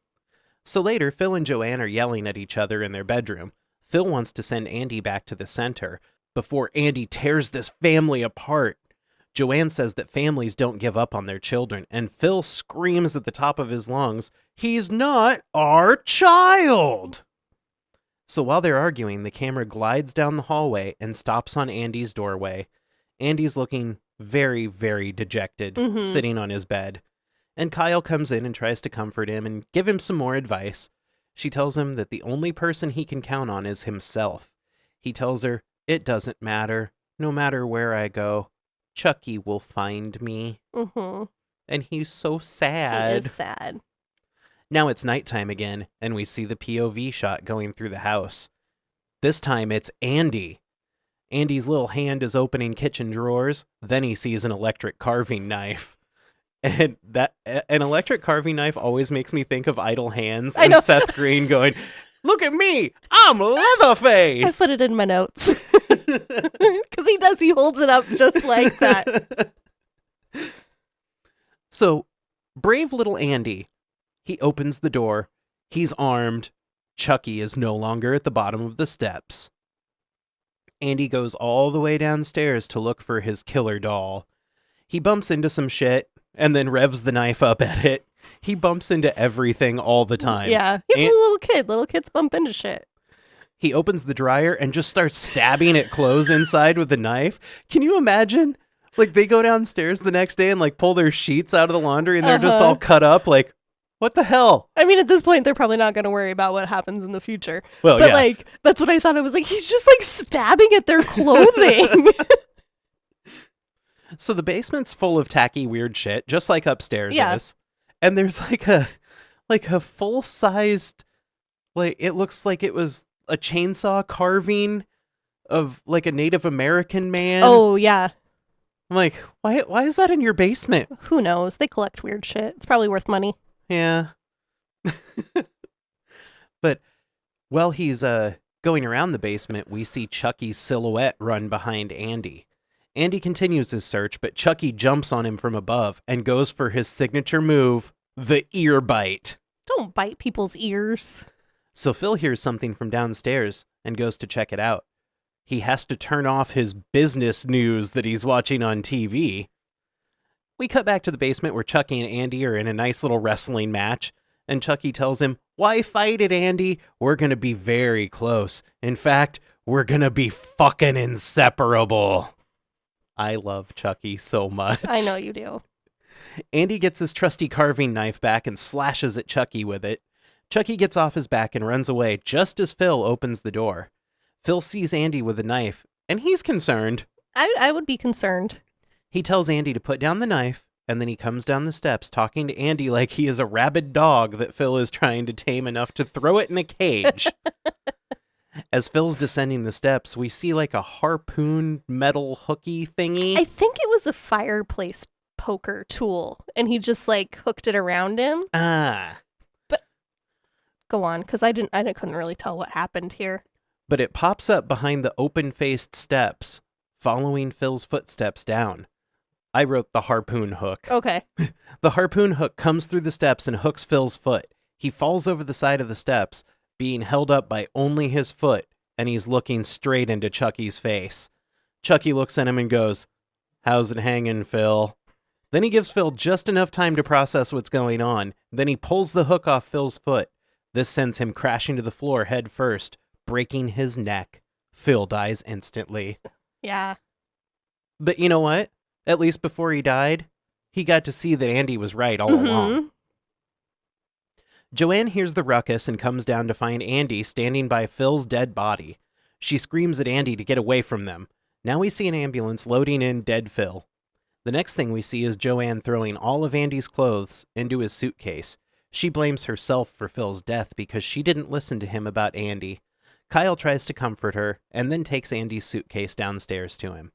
So later, Phil and Joanne are yelling at each other in their bedroom. Phil wants to send Andy back to the center before Andy tears this family apart. Joanne says that families don't give up on their children, and Phil screams at the top of his lungs, "He's not our child!" So while they're arguing, the camera glides down the hallway and stops on Andy's doorway. Andy's looking very, very dejected, sitting on his bed. And Kyle comes in and tries to comfort him and give him some more advice. She tells him that the only person he can count on is himself. He tells her, "It doesn't matter. No matter where I go, Chucky will find me." And he's so sad. He is sad. Now it's nighttime again, and we see the POV shot going through the house. This time it's Andy. Andy's little hand is opening kitchen drawers. Then he sees an electric carving knife. And an electric carving knife always makes me think of Idle Hands and Seth Green going, "Look at me, I'm Leatherface." I put it in my notes. Because he does, he holds it up just like that. So, brave little Andy, he opens the door. He's armed. Chucky is no longer at the bottom of the steps. Andy goes all the way downstairs to look for his killer doll. He bumps into some shit and then revs the knife up at it. He bumps into everything all the time. Yeah, he's a little kid. Little kids bump into shit. He opens the dryer and just starts stabbing at clothes inside with the knife. Can you imagine? Like, they go downstairs the next day and, like, pull their sheets out of the laundry and they're just all cut up. Like, what the hell? I mean, at this point, they're probably not going to worry about what happens in the future. Well, but, yeah. like, that's what I thought. I was like, he's just, like, stabbing at their clothing. So the basement's full of tacky, weird shit, just like upstairs is. And there's, like a full-sized, like, it looks like it was a chainsaw carving of, like, a Native American man. Oh, yeah. I'm like, why is that in your basement? Who knows? They collect weird shit. It's probably worth money. Yeah. But while he's going around the basement, we see Chucky's silhouette run behind Andy. Andy continues his search, but Chucky jumps on him from above and goes for his signature move, the ear bite. Don't bite people's ears. So Phil hears something from downstairs and goes to check it out. He has to turn off his business news that he's watching on TV. We cut back to the basement where Chucky and Andy are in a nice little wrestling match, and Chucky tells him, "Why fight it, Andy? We're going to be very close. In fact, we're going to be fucking inseparable." I love Chucky so much. I know you do. Andy gets his trusty carving knife back and slashes at Chucky with it. Chucky gets off his back and runs away just as Phil opens the door. Phil sees Andy with the knife, and he's concerned. I would be concerned. He tells Andy to put down the knife, and then he comes down the steps talking to Andy like he is a rabid dog that Phil is trying to tame enough to throw it in a cage. As Phil's descending the steps, we see like a harpoon metal hooky thingy. I think it was a fireplace poker tool, and he just like hooked it around him. Ah. Go on, because I couldn't really tell what happened here. But it pops up behind the open-faced steps, following Phil's footsteps down. I wrote the harpoon hook. Okay. The harpoon hook comes through the steps and hooks Phil's foot. He falls over the side of the steps, being held up by only his foot, and he's looking straight into Chucky's face. Chucky looks at him and goes, "How's it hanging, Phil?" Then he gives Phil just enough time to process what's going on. Then he pulls the hook off Phil's foot. This sends him crashing to the floor head first, breaking his neck. Phil dies instantly. Yeah. But you know what? At least before he died, he got to see that Andy was right all along. Joanne hears the ruckus and comes down to find Andy standing by Phil's dead body. She screams at Andy to get away from them. Now we see an ambulance loading in dead Phil. The next thing we see is Joanne throwing all of Andy's clothes into his suitcase. She blames herself for Phil's death because she didn't listen to him about Andy. Kyle tries to comfort her and then takes Andy's suitcase downstairs to him.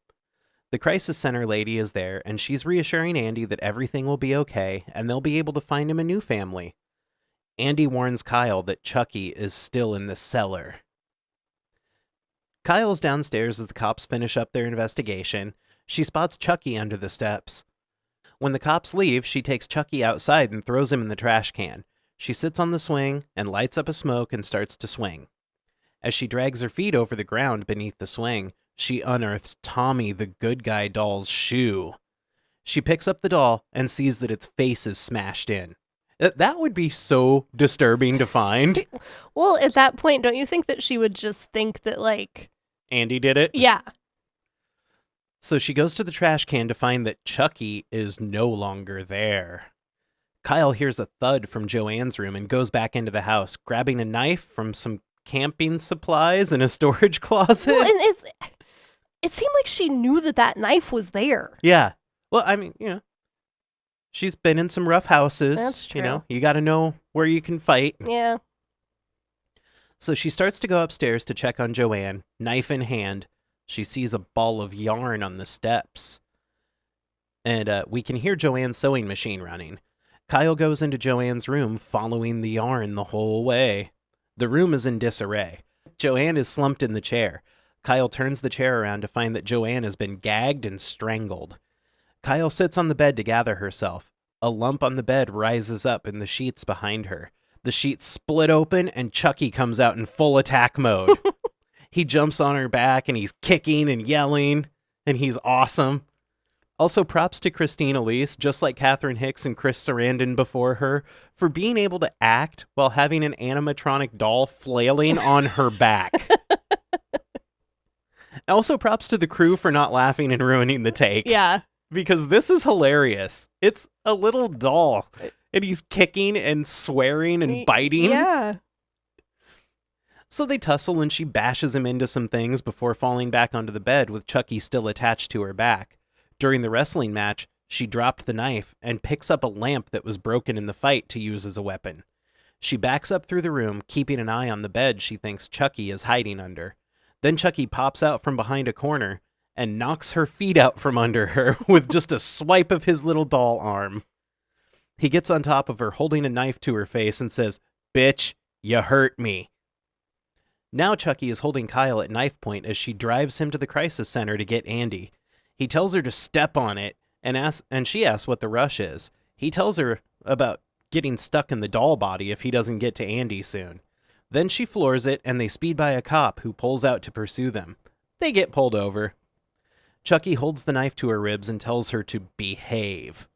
The crisis center lady is there, and she's reassuring Andy that everything will be okay and they'll be able to find him a new family. Andy warns Kyle that Chucky is still in the cellar. Kyle's downstairs as the cops finish up their investigation. She spots Chucky under the steps. When the cops leave, she takes Chucky outside and throws him in the trash can. She sits on the swing and lights up a smoke and starts to swing. As she drags her feet over the ground beneath the swing, she unearths Tommy the Good Guy doll's shoe. She picks up the doll and sees that its face is smashed in. That would be so disturbing to find. Well, at that point, don't you think that she would just think that, like... Andy did it? Yeah. So she goes to the trash can to find that Chucky is no longer there. Kyle hears a thud from Joanne's room and goes back into the house, grabbing a knife from some camping supplies in a storage closet. Well, and it seemed like she knew that knife was there. Yeah. Well, I mean, she's been in some rough houses. That's true. You got to know where you can fight. Yeah. So she starts to go upstairs to check on Joanne, knife in hand. She sees a ball of yarn on the steps. And we can hear Joanne's sewing machine running. Kyle goes into Joanne's room, following the yarn the whole way. The room is in disarray. Joanne is slumped in the chair. Kyle turns the chair around to find that Joanne has been gagged and strangled. Kyle sits on the bed to gather herself. A lump on the bed rises up in the sheets behind her. The sheets split open and Chucky comes out in full attack mode. He jumps on her back and he's kicking and yelling, and he's awesome. Also, props to Christine Elise, just like Catherine Hicks and Chris Sarandon before her, for being able to act while having an animatronic doll flailing on her back. Also, props to the crew for not laughing and ruining the take. Yeah. Because this is hilarious. It's a little doll, and he's kicking and swearing and biting. Yeah. So they tussle and she bashes him into some things before falling back onto the bed with Chucky still attached to her back. During the wrestling match, she dropped the knife and picks up a lamp that was broken in the fight to use as a weapon. She backs up through the room, keeping an eye on the bed she thinks Chucky is hiding under. Then Chucky pops out from behind a corner and knocks her feet out from under her with just a swipe of his little doll arm. He gets on top of her, holding a knife to her face, and says, "Bitch, you hurt me." Now Chucky is holding Kyle at knife point as she drives him to the crisis center to get Andy. He tells her to step on it, and she asks what the rush is. He tells her about getting stuck in the doll body if he doesn't get to Andy soon. Then she floors it, and they speed by a cop who pulls out to pursue them. They get pulled over. Chucky holds the knife to her ribs and tells her to behave.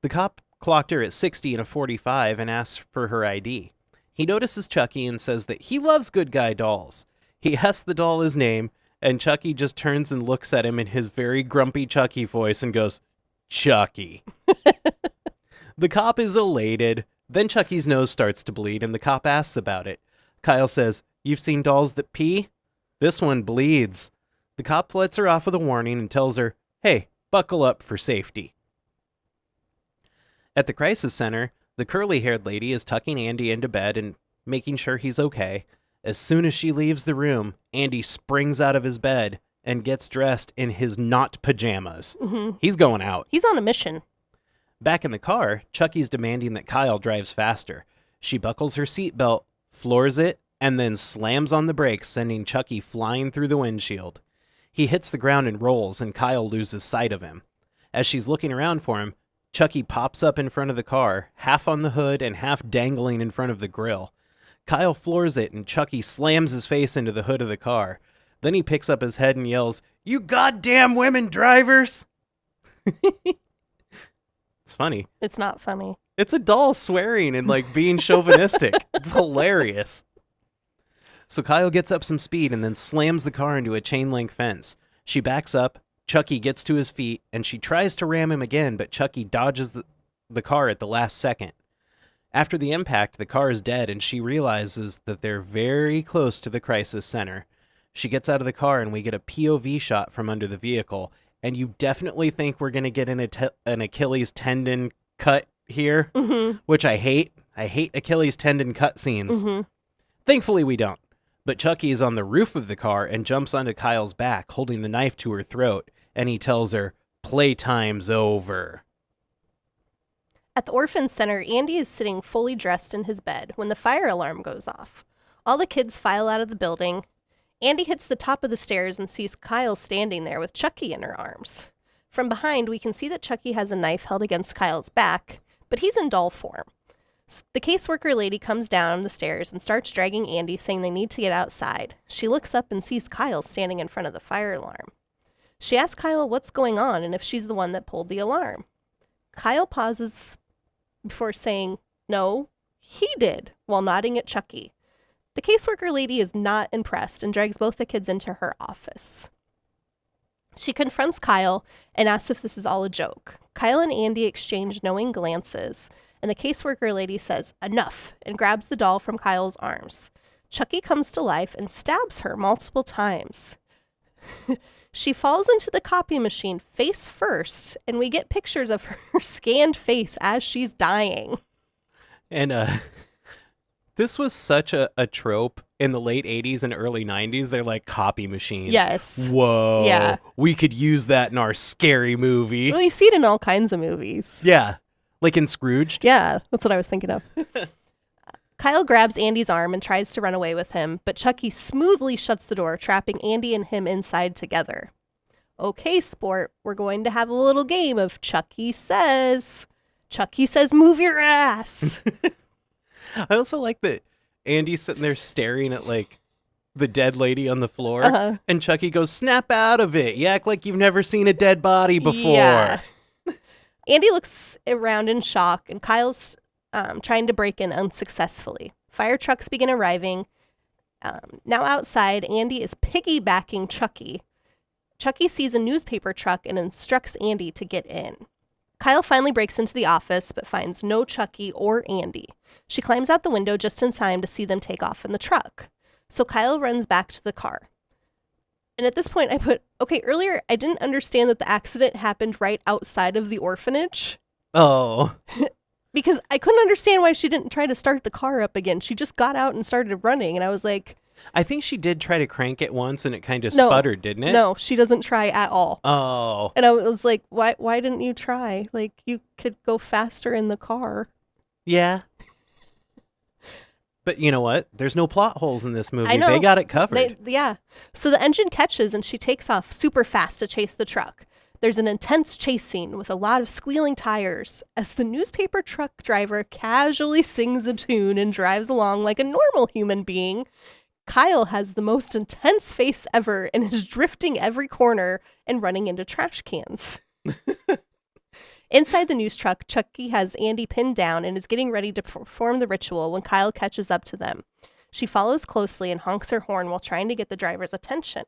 The cop clocked her at 60 and a 45 and asks for her ID. He notices Chucky and says that he loves Good Guy dolls. He asks the doll his name, and Chucky just turns and looks at him in his very grumpy Chucky voice and goes, "Chucky." The cop is elated. Then Chucky's nose starts to bleed, and the cop asks about it. Kyle says, "You've seen dolls that pee? This one bleeds." The cop lets her off with a warning and tells her, "Hey, buckle up for safety." At the crisis center, the curly-haired lady is tucking Andy into bed and making sure he's okay. As soon as she leaves the room, Andy springs out of his bed and gets dressed in his not pajamas. Mm-hmm. He's going out. He's on a mission. Back in the car, Chucky's demanding that Kyle drives faster. She buckles her seatbelt, floors it, and then slams on the brakes, sending Chucky flying through the windshield. He hits the ground and rolls, and Kyle loses sight of him. As she's looking around for him, Chucky pops up in front of the car, half on the hood and half dangling in front of the grill. Kyle floors it, and Chucky slams his face into the hood of the car. Then he picks up his head and yells, "You goddamn women drivers!" It's funny. It's not funny. It's a doll swearing and being chauvinistic. It's hilarious. So Kyle gets up some speed and then slams the car into a chain link fence. She backs up, Chucky gets to his feet, and she tries to ram him again, but Chucky dodges the car at the last second. After the impact, the car is dead, and she realizes that they're very close to the crisis center. She gets out of the car, and we get a POV shot from under the vehicle, and you definitely think we're going to get an Achilles tendon cut here, which I hate. I hate Achilles tendon cut scenes. Thankfully, we don't. But Chucky is on the roof of the car and jumps onto Kyle's back, holding the knife to her throat, and he tells her, "Playtime's over." At the orphan center, Andy is sitting fully dressed in his bed when the fire alarm goes off. All the kids file out of the building. Andy hits the top of the stairs and sees Kyle standing there with Chucky in her arms. From behind, we can see that Chucky has a knife held against Kyle's back, but he's in doll form. The caseworker lady comes down the stairs and starts dragging Andy, saying they need to get outside. She looks up and sees Kyle standing in front of the fire alarm. She asks Kyle what's going on and if she's the one that pulled the alarm. Kyle pauses before saying, "No, he did," while nodding at Chucky. The caseworker lady is not impressed and drags both the kids into her office. She confronts Kyle and asks if this is all a joke. Kyle and Andy exchange knowing glances, and the caseworker lady says, "Enough," and grabs the doll from Kyle's arms. Chucky comes to life and stabs her multiple times. She falls into the copy machine face first, and we get pictures of her scanned face as she's dying. And this was such a trope in the late 80s and early 90s. They're like copy machines. Yes. Whoa. Yeah. We could use that in our scary movie. Well, you see it in all kinds of movies. Yeah. Like in Scrooged. Yeah, that's what I was thinking of. Kyle grabs Andy's arm and tries to run away with him, but Chucky smoothly shuts the door, trapping Andy and him inside together. "Okay, sport, we're going to have a little game of Chucky says. Chucky says, move your ass." I also like that Andy's sitting there staring at the dead lady on the floor, and Chucky goes, "Snap out of it. You act like you've never seen a dead body before." Yeah. Andy looks around in shock, and Kyle's trying to break in unsuccessfully. Fire trucks begin arriving. Now outside, Andy is piggybacking Chucky. Chucky sees a newspaper truck and instructs Andy to get in. Kyle finally breaks into the office, but finds no Chucky or Andy. She climbs out the window just in time to see them take off in the truck. So Kyle runs back to the car. And at this point, I put, okay, earlier I didn't understand that the accident happened right outside of the orphanage. Oh. Because I couldn't understand why she didn't try to start the car up again. She just got out and started running, and I was like... I think she did try to crank it once, and it kind of sputtered, didn't it? No, she doesn't try at all. Oh. And I was like, why didn't you try? You could go faster in the car. Yeah. But you know what? There's no plot holes in this movie. I know. They got it covered. Yeah. So the engine catches, and she takes off super fast to chase the truck. There's an intense chase scene with a lot of squealing tires as the newspaper truck driver casually sings a tune and drives along like a normal human being. Kyle has the most intense face ever and is drifting every corner and running into trash cans. Inside the news truck, Chucky has Andy pinned down and is getting ready to perform the ritual when Kyle catches up to them. She follows closely and honks her horn while trying to get the driver's attention.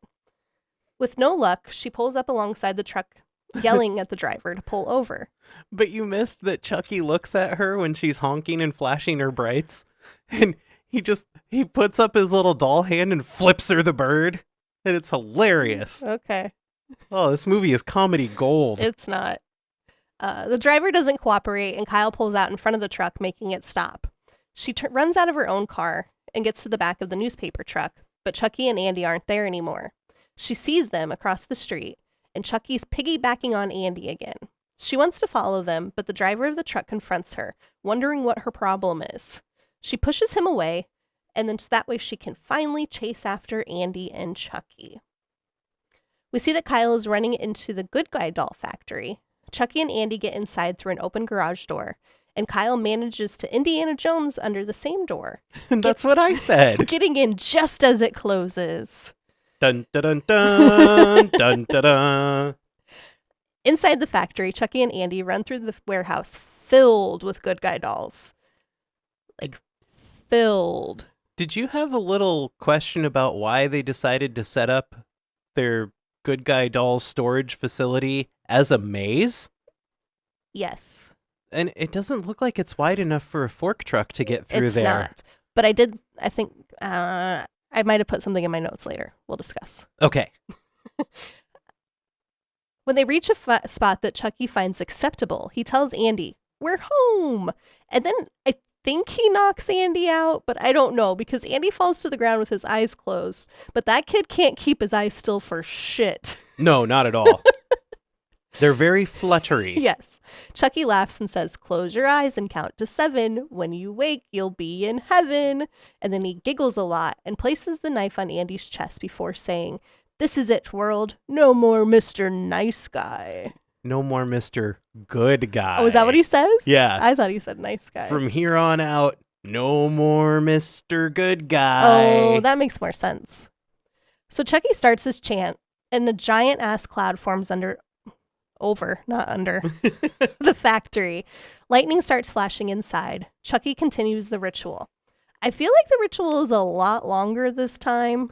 With no luck, she pulls up alongside the truck, yelling at the driver to pull over. But you missed that Chucky looks at her when she's honking and flashing her brights, and he puts up his little doll hand and flips her the bird, and it's hilarious. Okay. Oh, this movie is comedy gold. It's not. The driver doesn't cooperate, and Kyle pulls out in front of the truck, making it stop. She runs out of her own car and gets to the back of the newspaper truck, but Chucky and Andy aren't there anymore. She sees them across the street, and Chucky's piggybacking on Andy again. She wants to follow them, but the driver of the truck confronts her, wondering what her problem is. She pushes him away, and then that way she can finally chase after Andy and Chucky. We see that Kyle is running into the good guy doll factory. Chucky and Andy get inside through an open garage door, and Kyle manages to Indiana Jones under the same door. That's what I said. Getting in just as it closes. Dun, dun, dun, dun, dun, dun, dun. Inside the factory, Chucky and Andy run through the warehouse filled with good guy dolls. Like, filled. Did you have a little question about why they decided to set up their good guy doll storage facility as a maze? Yes. And it doesn't look like it's wide enough for a fork truck to get through It's there. not. But I think, I might have put something in my notes later. We'll discuss. Okay. When they reach a spot that Chucky finds acceptable, he tells Andy, "We're home." And then I think he knocks Andy out, but I don't know because Andy falls to the ground with his eyes closed. But that kid can't keep his eyes still for shit. No, not at all. They're very fluttery. Yes. Chucky laughs and says, "Close your eyes and count to 7. When you wake, you'll be in heaven." And then he giggles a lot and places the knife on Andy's chest before saying, "This is it, world. No more Mr. Nice Guy." No more Mr. Good Guy. Oh, is that what he says? Yeah. I thought he said nice guy. From here on out, no more Mr. Good Guy. Oh, that makes more sense. So Chucky starts his chant, and a giant ass cloud forms under the factory. Lightning starts flashing inside. Chucky continues the ritual. I feel like the ritual is a lot longer this time.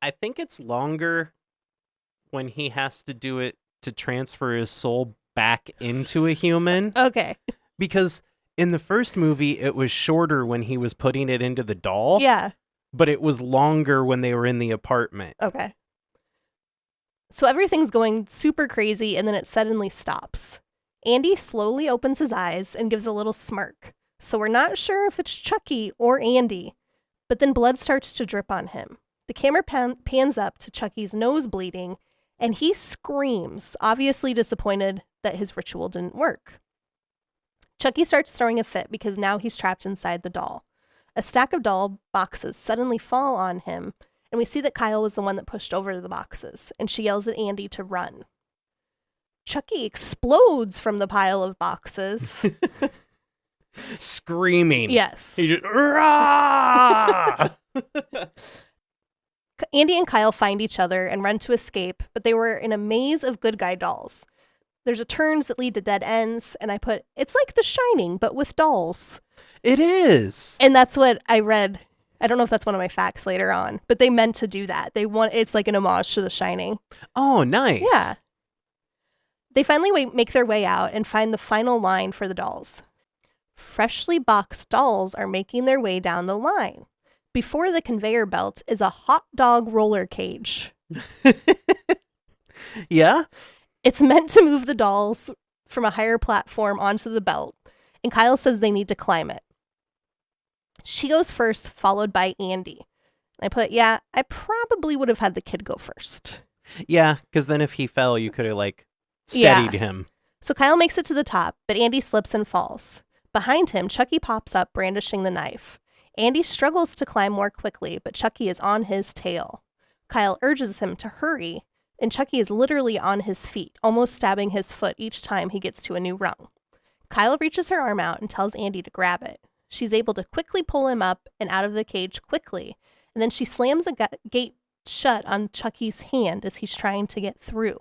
I think it's longer when he has to do it to transfer his soul back into a human. Okay. Because in the first movie, it was shorter when he was putting it into the doll. Yeah. But it was longer when they were in the apartment. Okay. So everything's going super crazy, and then it suddenly stops. Andy slowly opens his eyes and gives a little smirk. So we're not sure if it's Chucky or Andy. But then blood starts to drip on him. The camera pans up to Chucky's nose bleeding, and he screams, obviously disappointed that his ritual didn't work. Chucky starts throwing a fit because now he's trapped inside the doll. A stack of doll boxes suddenly fall on him, and we see that Kyle was the one that pushed over the boxes, and she yells at Andy to run. Chucky explodes from the pile of boxes. Screaming. Yes. He just, "Rah!" Andy and Kyle find each other and run to escape, but they were in a maze of good guy dolls. There's turns that lead to dead ends, and I put, it's like The Shining, but with dolls. It is. And that's what I read. I don't know if that's one of my facts later on, but they meant to do that. It's like an homage to The Shining. Oh, nice. Yeah. They finally make their way out and find the final line for the dolls. Freshly boxed dolls are making their way down the line. Before the conveyor belt is a hot dog roller cage. Yeah? It's meant to move the dolls from a higher platform onto the belt, and Kyle says they need to climb it. She goes first, followed by Andy. I put, yeah, I probably would have had the kid go first. Yeah, because then if he fell, you could have, steadied him. So Kyle makes it to the top, but Andy slips and falls. Behind him, Chucky pops up, brandishing the knife. Andy struggles to climb more quickly, but Chucky is on his tail. Kyle urges him to hurry, and Chucky is literally on his feet, almost stabbing his foot each time he gets to a new rung. Kyle reaches her arm out and tells Andy to grab it. She's able to quickly pull him up and out of the cage quickly, and then she slams a gate shut on Chucky's hand as he's trying to get through.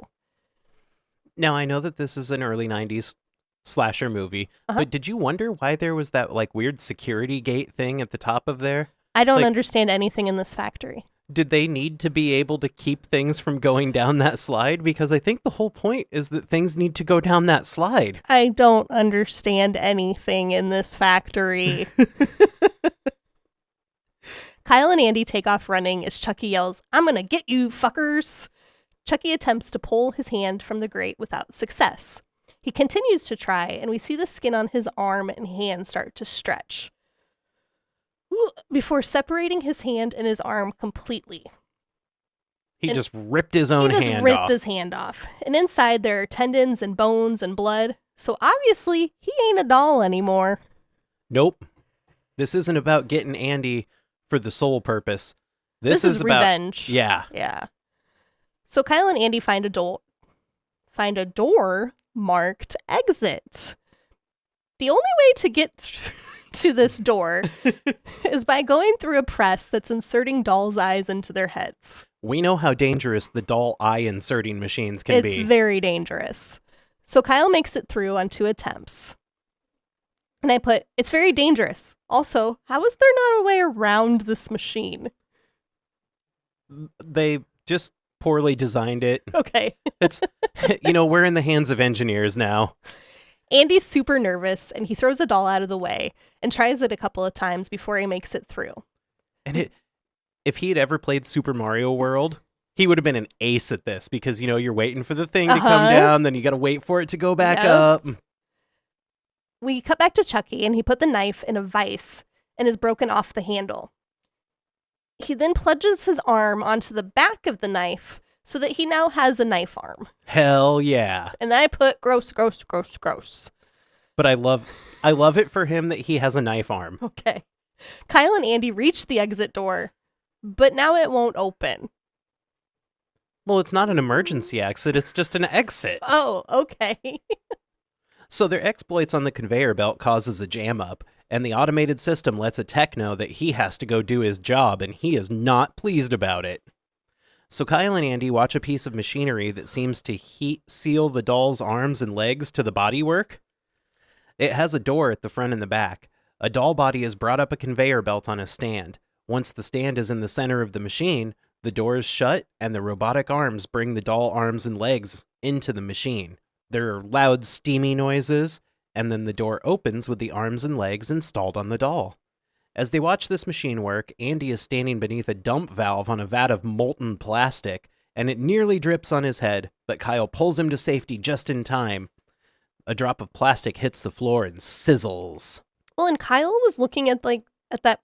Now, I know that this is an early 90s slasher movie, but did you wonder why there was that, weird security gate thing at the top of there? I don't understand anything in this factory. Did they need to be able to keep things from going down that slide? Because I think the whole point is that things need to go down that slide. I don't understand anything in this factory. Kyle and Andy take off running as Chucky yells, "I'm gonna get you, fuckers!" Chucky attempts to pull his hand from the grate without success. He continues to try, and we see the skin on his arm and hand start to stretch. before separating his hand and his arm completely. He And just ripped his own He just hand ripped off. his hand off. And inside there are tendons and bones and blood. So obviously, he ain't a doll anymore. Nope. This isn't about getting Andy for the sole purpose. This is about revenge. Yeah. Yeah. So Kyle and Andy find a door marked exit. The only way to get to this door is by going through a press that's inserting dolls' eyes into their heads. We know how dangerous the doll eye inserting machines can be. It's very dangerous. So Kyle makes it through on 2 attempts. And I put, it's very dangerous. Also, how is there not a way around this machine? They just poorly designed it. Okay. It's, we're in the hands of engineers now. Andy's super nervous, and he throws a doll out of the way and tries it a couple of times before he makes it through. And if he had ever played Super Mario World, he would have been an ace at this because, you're waiting for the thing to come down, then you got to wait for it to go back up. We cut back to Chucky, and he put the knife in a vise and is broken off the handle. He then plunges his arm onto the back of the knife so that he now has a knife arm. Hell yeah. And I put gross, gross, gross, gross. But I love it for him that he has a knife arm. Okay. Kyle and Andy reach the exit door, but now it won't open. Well, it's not an emergency exit, it's just an exit. Oh, okay. So their exploits on the conveyor belt causes a jam up, and the automated system lets a tech know that he has to go do his job, and he is not pleased about it. So Kyle and Andy watch a piece of machinery that seems to heat seal the doll's arms and legs to the bodywork. It has a door at the front and the back. A doll body is brought up a conveyor belt on a stand. Once the stand is in the center of the machine, the door is shut, and the robotic arms bring the doll arms and legs into the machine. There are loud, steamy noises, and then the door opens with the arms and legs installed on the doll. As they watch this machine work, Andy is standing beneath a dump valve on a vat of molten plastic, and it nearly drips on his head, but Kyle pulls him to safety just in time. A drop of plastic hits the floor and sizzles. Well, and Kyle was looking at that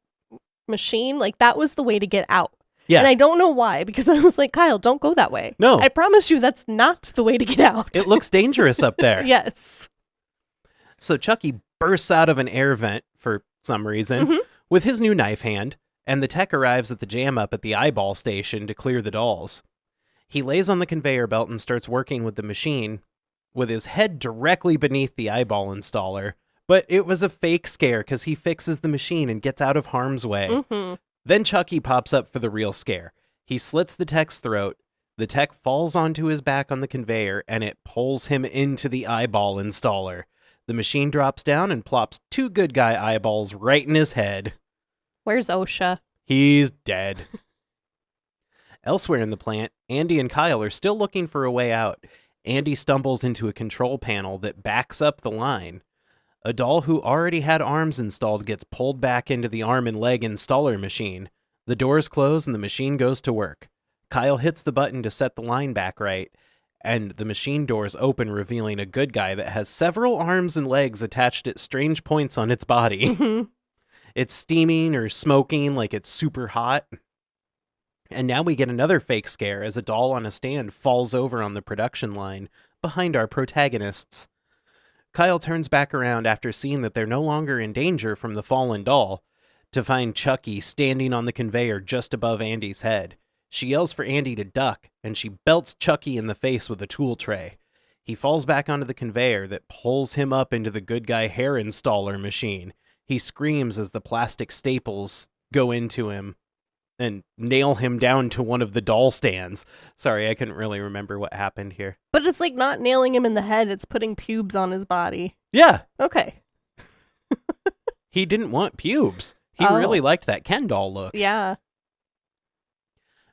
machine, like that was the way to get out. Yeah. And I don't know why, because I was like, Kyle, don't go that way. No. I promise you that's not the way to get out. It looks dangerous up there. Yes. So Chucky bursts out of an air vent for some reason with his new knife hand, and the tech arrives at the jam up at the eyeball station to clear the dolls. He lays on the conveyor belt and starts working with the machine with his head directly beneath the eyeball installer, but it was a fake scare because he fixes the machine and gets out of harm's way. Mm-hmm. Then Chucky pops up for the real scare. He slits the tech's throat, the tech falls onto his back on the conveyor, and it pulls him into the eyeball installer. The machine drops down and plops 2 good guy eyeballs right in his head. Where's OSHA? He's dead. Elsewhere in the plant, Andy and Kyle are still looking for a way out. Andy stumbles into a control panel that backs up the line. A doll who already had arms installed gets pulled back into the arm and leg installer machine. The doors close and the machine goes to work. Kyle hits the button to set the line back right, and the machine doors open, revealing a good guy that has several arms and legs attached at strange points on its body. Mm-hmm. It's steaming or smoking like it's super hot. And now we get another fake scare as a doll on a stand falls over on the production line behind our protagonists. Kyle turns back around after seeing that they're no longer in danger from the fallen doll to find Chucky standing on the conveyor just above Andy's head. She yells for Andy to duck, and she belts Chucky in the face with a tool tray. He falls back onto the conveyor that pulls him up into the good guy hair installer machine. He screams as the plastic staples go into him and nail him down to one of the doll stands. Sorry, I couldn't really remember what happened here. But it's like not nailing him in the head, it's putting pubes on his body. Yeah. Okay. He didn't want pubes. He really liked that Ken doll look. Yeah.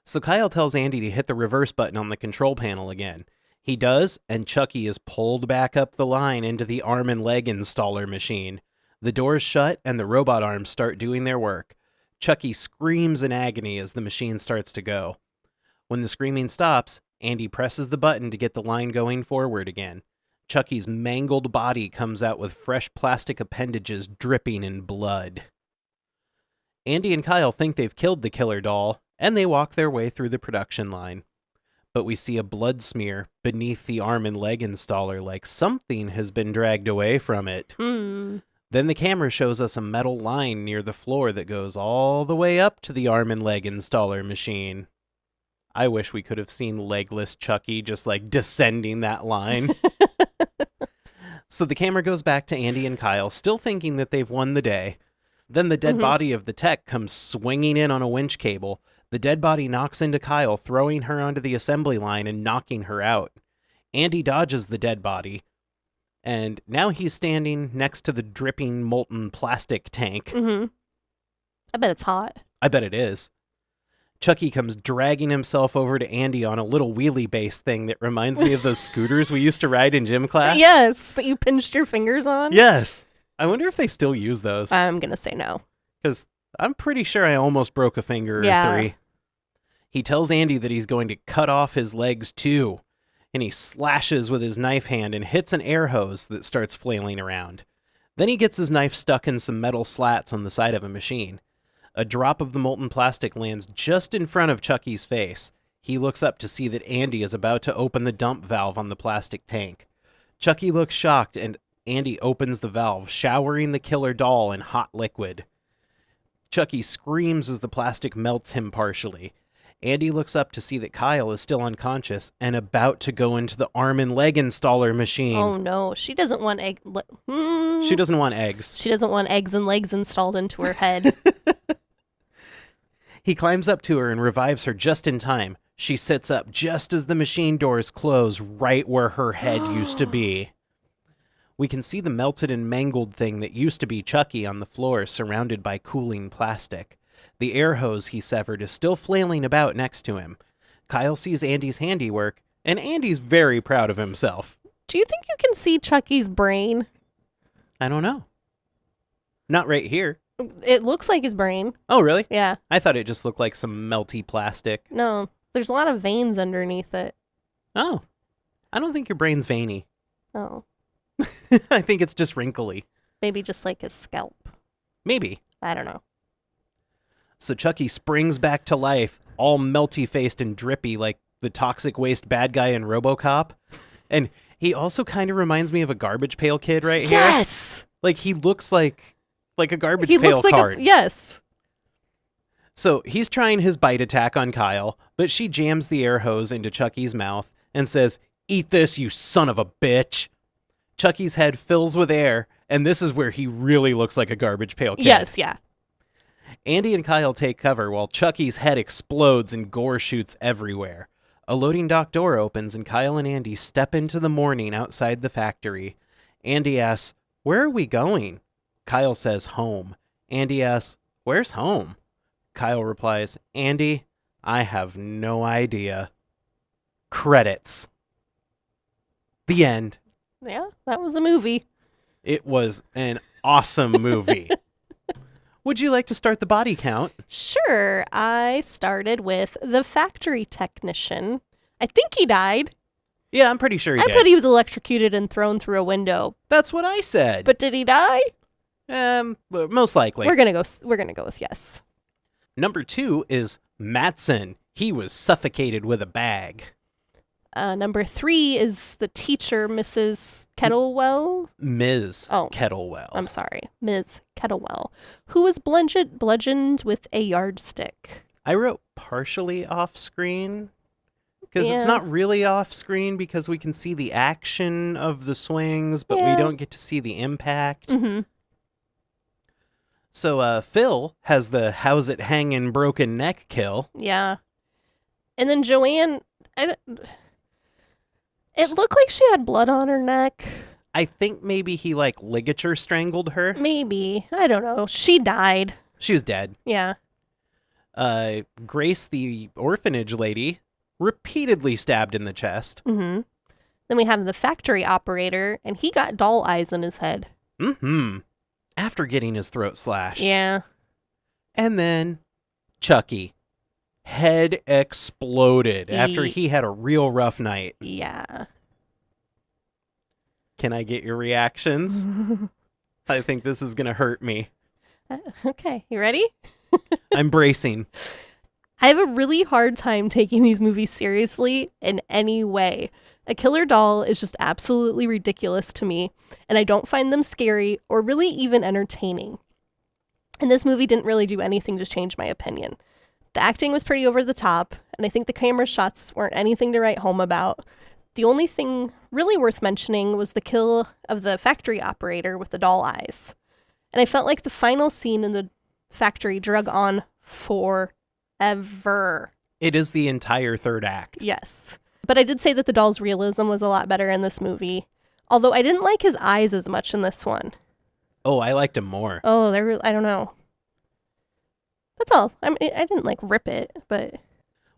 So Kyle tells Andy to hit the reverse button on the control panel again. He does, and Chucky is pulled back up the line into the arm and leg installer machine. The doors shut, and the robot arms start doing their work. Chucky screams in agony as the machine starts to go. When the screaming stops, Andy presses the button to get the line going forward again. Chucky's mangled body comes out with fresh plastic appendages dripping in blood. Andy and Kyle think they've killed the killer doll, and they walk their way through the production line. But we see a blood smear beneath the arm and leg installer, like something has been dragged away from it. Then the camera shows us a metal line near the floor that goes all the way up to the arm and leg installer machine. I wish we could have seen legless Chucky just like descending that line. So the camera goes back to Andy and Kyle, still thinking that they've won the day. Then the dead body of the tech comes swinging in on a winch cable. The dead body knocks into Kyle, throwing her onto the assembly line and knocking her out. Andy dodges the dead body, and now he's standing next to the dripping molten plastic tank. I bet it's hot. I bet it is. Chucky comes dragging himself over to Andy on a little wheelie-based thing that reminds me of those scooters we used to ride in gym class. Yes, that you pinched your fingers on. Yes. I wonder if they still use those. I'm going to say no. Because I'm pretty sure I almost broke a finger or 3. He tells Andy that he's going to cut off his legs too, and he slashes with his knife hand and hits an air hose that starts flailing around. Then he gets his knife stuck in some metal slats on the side of a machine. A drop of the molten plastic lands just in front of Chucky's face. He looks up to see that Andy is about to open the dump valve on the plastic tank. Chucky looks shocked, and Andy opens the valve, showering the killer doll in hot liquid. Chucky screams as the plastic melts him partially. Andy looks up to see that Kyle is still unconscious and about to go into the arm and leg installer machine. Oh no, she doesn't want egg. She doesn't want eggs. She doesn't want eggs and legs installed into her head. He climbs up to her and revives her just in time. She sits up just as the machine doors close right where her head used to be. We can see the melted and mangled thing that used to be Chucky on the floor, surrounded by cooling plastic. The air hose he severed is still flailing about next to him. Kyle sees Andy's handiwork, and Andy's very proud of himself. Do you think you can see Chucky's brain? I don't know. Not right here. It looks like his brain. Oh, really? Yeah. I thought it just looked like some melty plastic. No, there's a lot of veins underneath it. Oh. I don't think your brain's veiny. Oh. I think it's just wrinkly. Maybe just like his scalp. Maybe. I don't know. So Chucky springs back to life, all melty-faced and drippy like the toxic waste bad guy in RoboCop. And he also kind of reminds me of a Garbage Pail Kid right here. Yes! Like, he looks like a Garbage Pail card. Yes. So he's trying his bite attack on Kyle, but she jams the air hose into Chucky's mouth and says, "Eat this, you son of a bitch." Chucky's head fills with air, and this is where he really looks like a Garbage Pail Kid. Yes, yeah. Andy and Kyle take cover while Chucky's head explodes and gore shoots everywhere. A loading dock door opens and Kyle and Andy step into the morning outside the factory. Andy asks, "Where are we going?" Kyle says, "Home." Andy asks, "Where's home?" Kyle replies, "Andy, I have no idea." Credits. The end. Yeah, that was a movie. It was an awesome movie. Would you like to start the body count? Sure. I started with the factory technician. I think he died. Yeah, I'm pretty sure he did. I put he was electrocuted and thrown through a window. That's what I said. But did he die? Most likely. We're gonna go with yes. Number 2 is Mattson. He was suffocated with a bag. Number 3 is the teacher, Mrs. Kettlewell. Ms. Oh, Kettlewell. I'm sorry, Ms. Kettlewell, who was bludgeoned with a yardstick. I wrote partially off screen because it's Yeah. not really off screen because we can see the action of the swings, but we don't get to see the impact. Mm-hmm. So Phil has the how's it hanging broken neck kill. Yeah. And then Joanne, it looked like she had blood on her neck. I think maybe he ligature strangled her. Maybe. I don't know. She died. She was dead. Yeah. Grace, the orphanage lady, repeatedly stabbed in the chest. Mm-hmm. Then we have the factory operator, and he got doll eyes in his head. Mm-hmm. After getting his throat slashed. Yeah. And then Chucky. Head exploded after he had a real rough night. Yeah. Can I get your reactions? I think this is going to hurt me. Okay, you ready? I'm bracing. I have a really hard time taking these movies seriously in any way. A killer doll is just absolutely ridiculous to me, and I don't find them scary or really even entertaining. And this movie didn't really do anything to change my opinion. The acting was pretty over the top, and I think the camera shots weren't anything to write home about. The only thing really worth mentioning was the kill of the factory operator with the doll eyes. And I felt like the final scene in the factory drug on forever. It is the entire third act. Yes. But I did say that the doll's realism was a lot better in this movie. Although I didn't like his eyes as much in this one. Oh, I liked him more. Oh, I don't know. That's all. I mean, I didn't like rip it, but...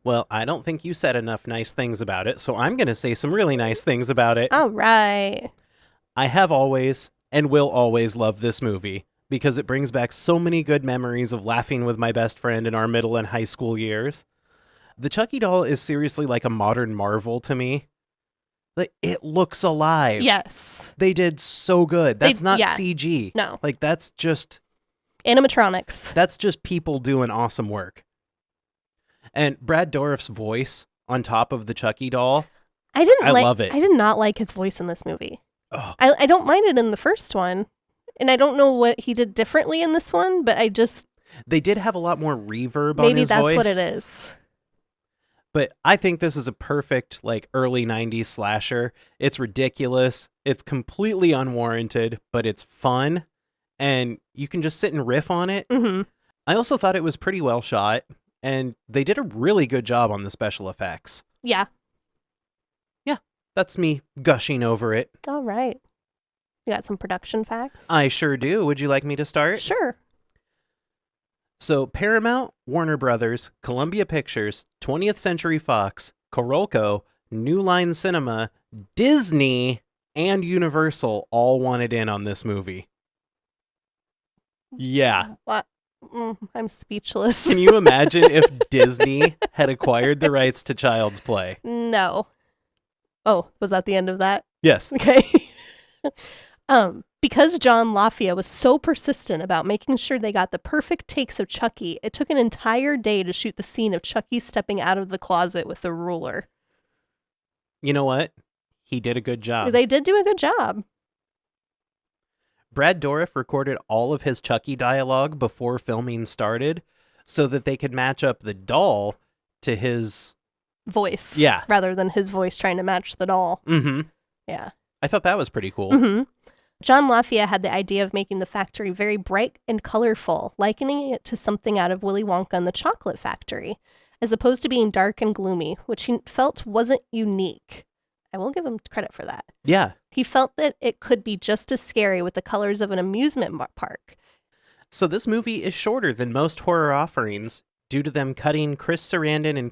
Well, I don't think you said enough nice things about it, so I'm going to say some really nice things about it. All right. I have always and will always love this movie because it brings back so many good memories of laughing with my best friend in our middle and high school years. The Chucky doll is seriously like a modern marvel to me. Like, it looks alive. Yes. They did so good. That's not yeah. CG. No. Like, that's just... animatronics. That's just people doing awesome work. And Brad Dourif's voice on top of the Chucky doll, I love it. I did not like his voice in this movie. Oh. I don't mind it in the first one. And I don't know what he did differently in this one, but I just... They did have a lot more reverb on maybe his that's voice. what it is. But I think this is a perfect, like, early 90s slasher. It's ridiculous. It's completely unwarranted, but it's fun. And you can just sit and riff on it. Mm-hmm. I also thought it was pretty well shot. And they did a really good job on the special effects. Yeah. Yeah, that's me gushing over it. All right. You got some production facts? I sure do. Would you like me to start? Sure. So Paramount, Warner Brothers, Columbia Pictures, 20th Century Fox, Corolco, New Line Cinema, Disney, and Universal all wanted in on this movie. Yeah. What? I'm speechless. Can you imagine if Disney had acquired the rights to Child's Play? No. Oh, was that the end of that? Yes. Okay. Because John LaFia was so persistent about making sure they got the perfect takes of Chucky, it took an entire day to shoot the scene of Chucky stepping out of the closet with the ruler. You know what? He did a good job. They did do a good job. Brad Dourif recorded all of his Chucky dialogue before filming started so that they could match up the doll to his voice. Yeah. Rather than his voice trying to match the doll. Mm-hmm. Yeah. I thought that was pretty cool. Mm-hmm. John LaFia had the idea of making the factory very bright and colorful, likening it to something out of Willy Wonka and the Chocolate Factory, as opposed to being dark and gloomy, which he felt wasn't unique. I will give him credit for that. Yeah. He felt that it could be just as scary with the colors of an amusement park. So this movie is shorter than most horror offerings due to them cutting Chris Sarandon and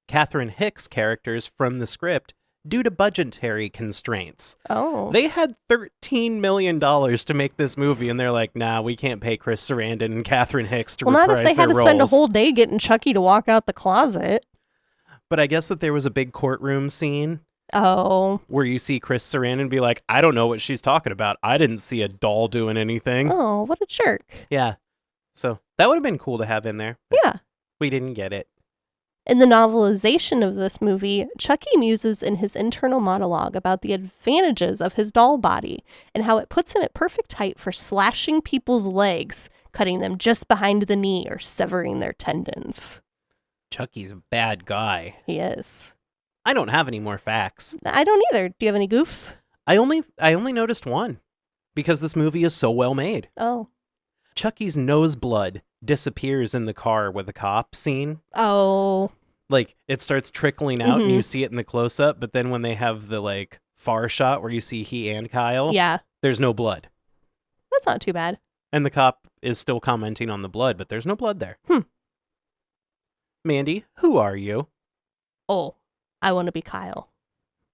Catherine Hicks characters from the script due to budgetary constraints. Oh. They had $13 million to make this movie, and they're like, nah, we can't pay Chris Sarandon and Catherine Hicks to reprise their roles. Not if they had to spend a whole day getting Chucky to walk out the closet. But I guess that there was a big courtroom scene. Oh. Where you see Chris Sarandon be like, I don't know what she's talking about. I didn't see a doll doing anything. Oh, what a jerk. Yeah. So that would have been cool to have in there. Yeah. We didn't get it. In the novelization of this movie, Chucky muses in his internal monologue about the advantages of his doll body and how it puts him at perfect height for slashing people's legs, cutting them just behind the knee or severing their tendons. Chucky's a bad guy. He is. I don't have any more facts. I don't either. Do you have any goofs? I only noticed one because this movie is so well made. Oh. Chucky's nose blood disappears in the car with the cop scene. Oh. Like, it starts trickling out and you see it in the close-up, but then when they have the, like, far shot where you see he and Kyle, yeah, there's no blood. That's not too bad. And the cop is still commenting on the blood, but there's no blood there. Mandy, who are you? Oh, I want to be Kyle.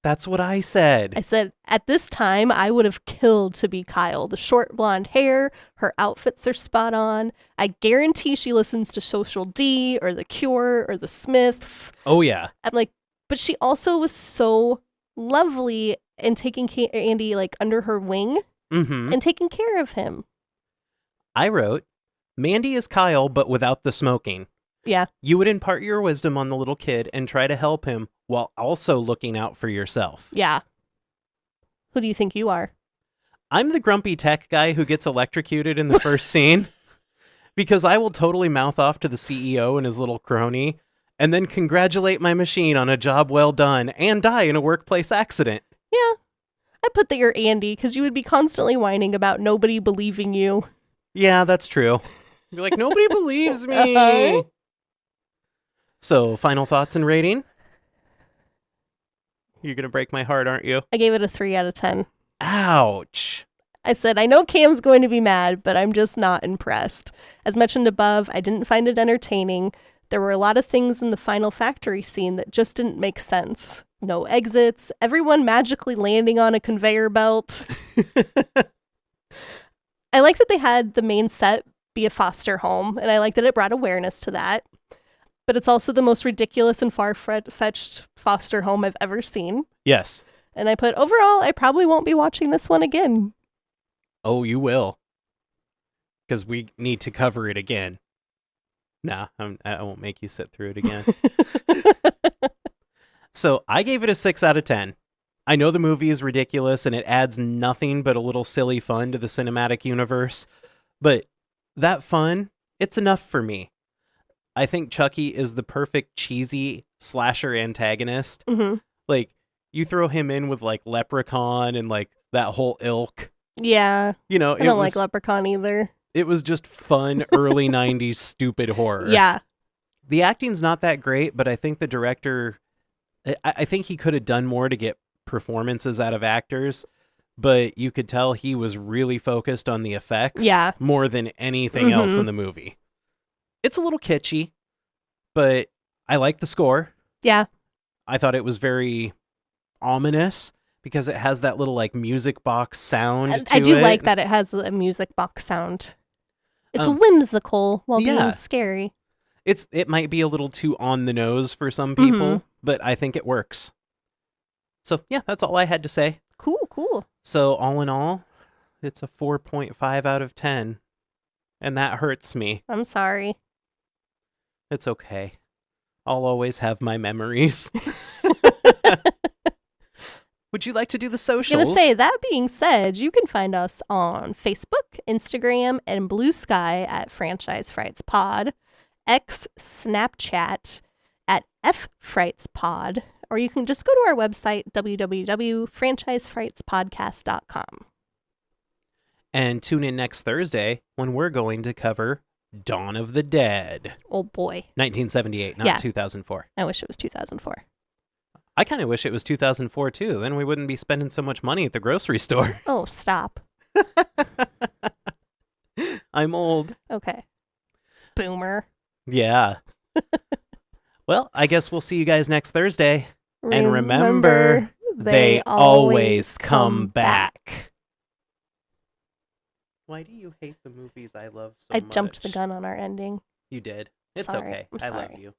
That's what I said. I said, at this time, I would have killed to be Kyle. The short blonde hair, her outfits are spot on. I guarantee she listens to Social D or The Cure or The Smiths. Oh, yeah. I'm like, but she also was so lovely in taking Andy, like, under her wing and taking care of him. I wrote, Mandy is Kyle, but without the smoking. Yeah. You would impart your wisdom on the little kid and try to help him while also looking out for yourself. Yeah. Who do you think you are? I'm the grumpy tech guy who gets electrocuted in the first scene because I will totally mouth off to the CEO and his little crony and then congratulate my machine on a job well done and die in a workplace accident. Yeah. I put that you're Andy because you would be constantly whining about nobody believing you. Yeah, that's true. You're like, nobody believes me. Uh-huh. So, final thoughts and rating? You're going to break my heart, aren't you? I gave it a 3 out of 10. Ouch. I said, I know Cam's going to be mad, but I'm just not impressed. As mentioned above, I didn't find it entertaining. There were a lot of things in the final factory scene that just didn't make sense. No exits, everyone magically landing on a conveyor belt. I like that they had the main set be a foster home, and I like that it brought awareness to that. But it's also the most ridiculous and far-fetched foster home I've ever seen. Yes. And I put, overall, I probably won't be watching this one again. Oh, you will. Because we need to cover it again. Nah, I won't make you sit through it again. So I gave it a 6 out of 10. I know the movie is ridiculous and it adds nothing but a little silly fun to the cinematic universe. But that fun, it's enough for me. I think Chucky is the perfect cheesy slasher antagonist. Mm-hmm. Like, you throw him in with, like, Leprechaun and, like, that whole ilk. Yeah. You know, I don't like Leprechaun either. It was just fun, early 90s stupid horror. Yeah. The acting's not that great, but I think the director, I think he could have done more to get performances out of actors, but you could tell he was really focused on the effects more than anything else in the movie. It's a little kitschy, but I like the score. Yeah. I thought it was very ominous because it has that little like music box sound to I do it. like that it has a music box sound. It's whimsical while being scary. It might be a little too on the nose for some people, but I think it works. So yeah, that's all I had to say. Cool. So all in all, it's a 4.5 out of 10. And that hurts me. I'm sorry. It's okay. I'll always have my memories. Would you like to do the socials? I'm going to say, that being said, you can find us on Facebook, Instagram, and Blue Sky at Franchise Frights Pod, X Snapchat at FFrightsPod, or you can just go to our website, www.franchisefrightspodcast.com. And tune in next Thursday when we're going to cover Dawn of the Dead. Oh boy. 1978, not 2004. I wish it was 2004. I kind of wish it was 2004 too. Then we wouldn't be spending so much money at the grocery store. Oh, stop. I'm old. Okay. Boomer. Yeah. Well, I guess we'll see you guys next Thursday. And remember, they always come back. Why do you hate the movies I love so much? I jumped the gun on our ending. You did. It's Sorry. okay. I'm I sorry. love you.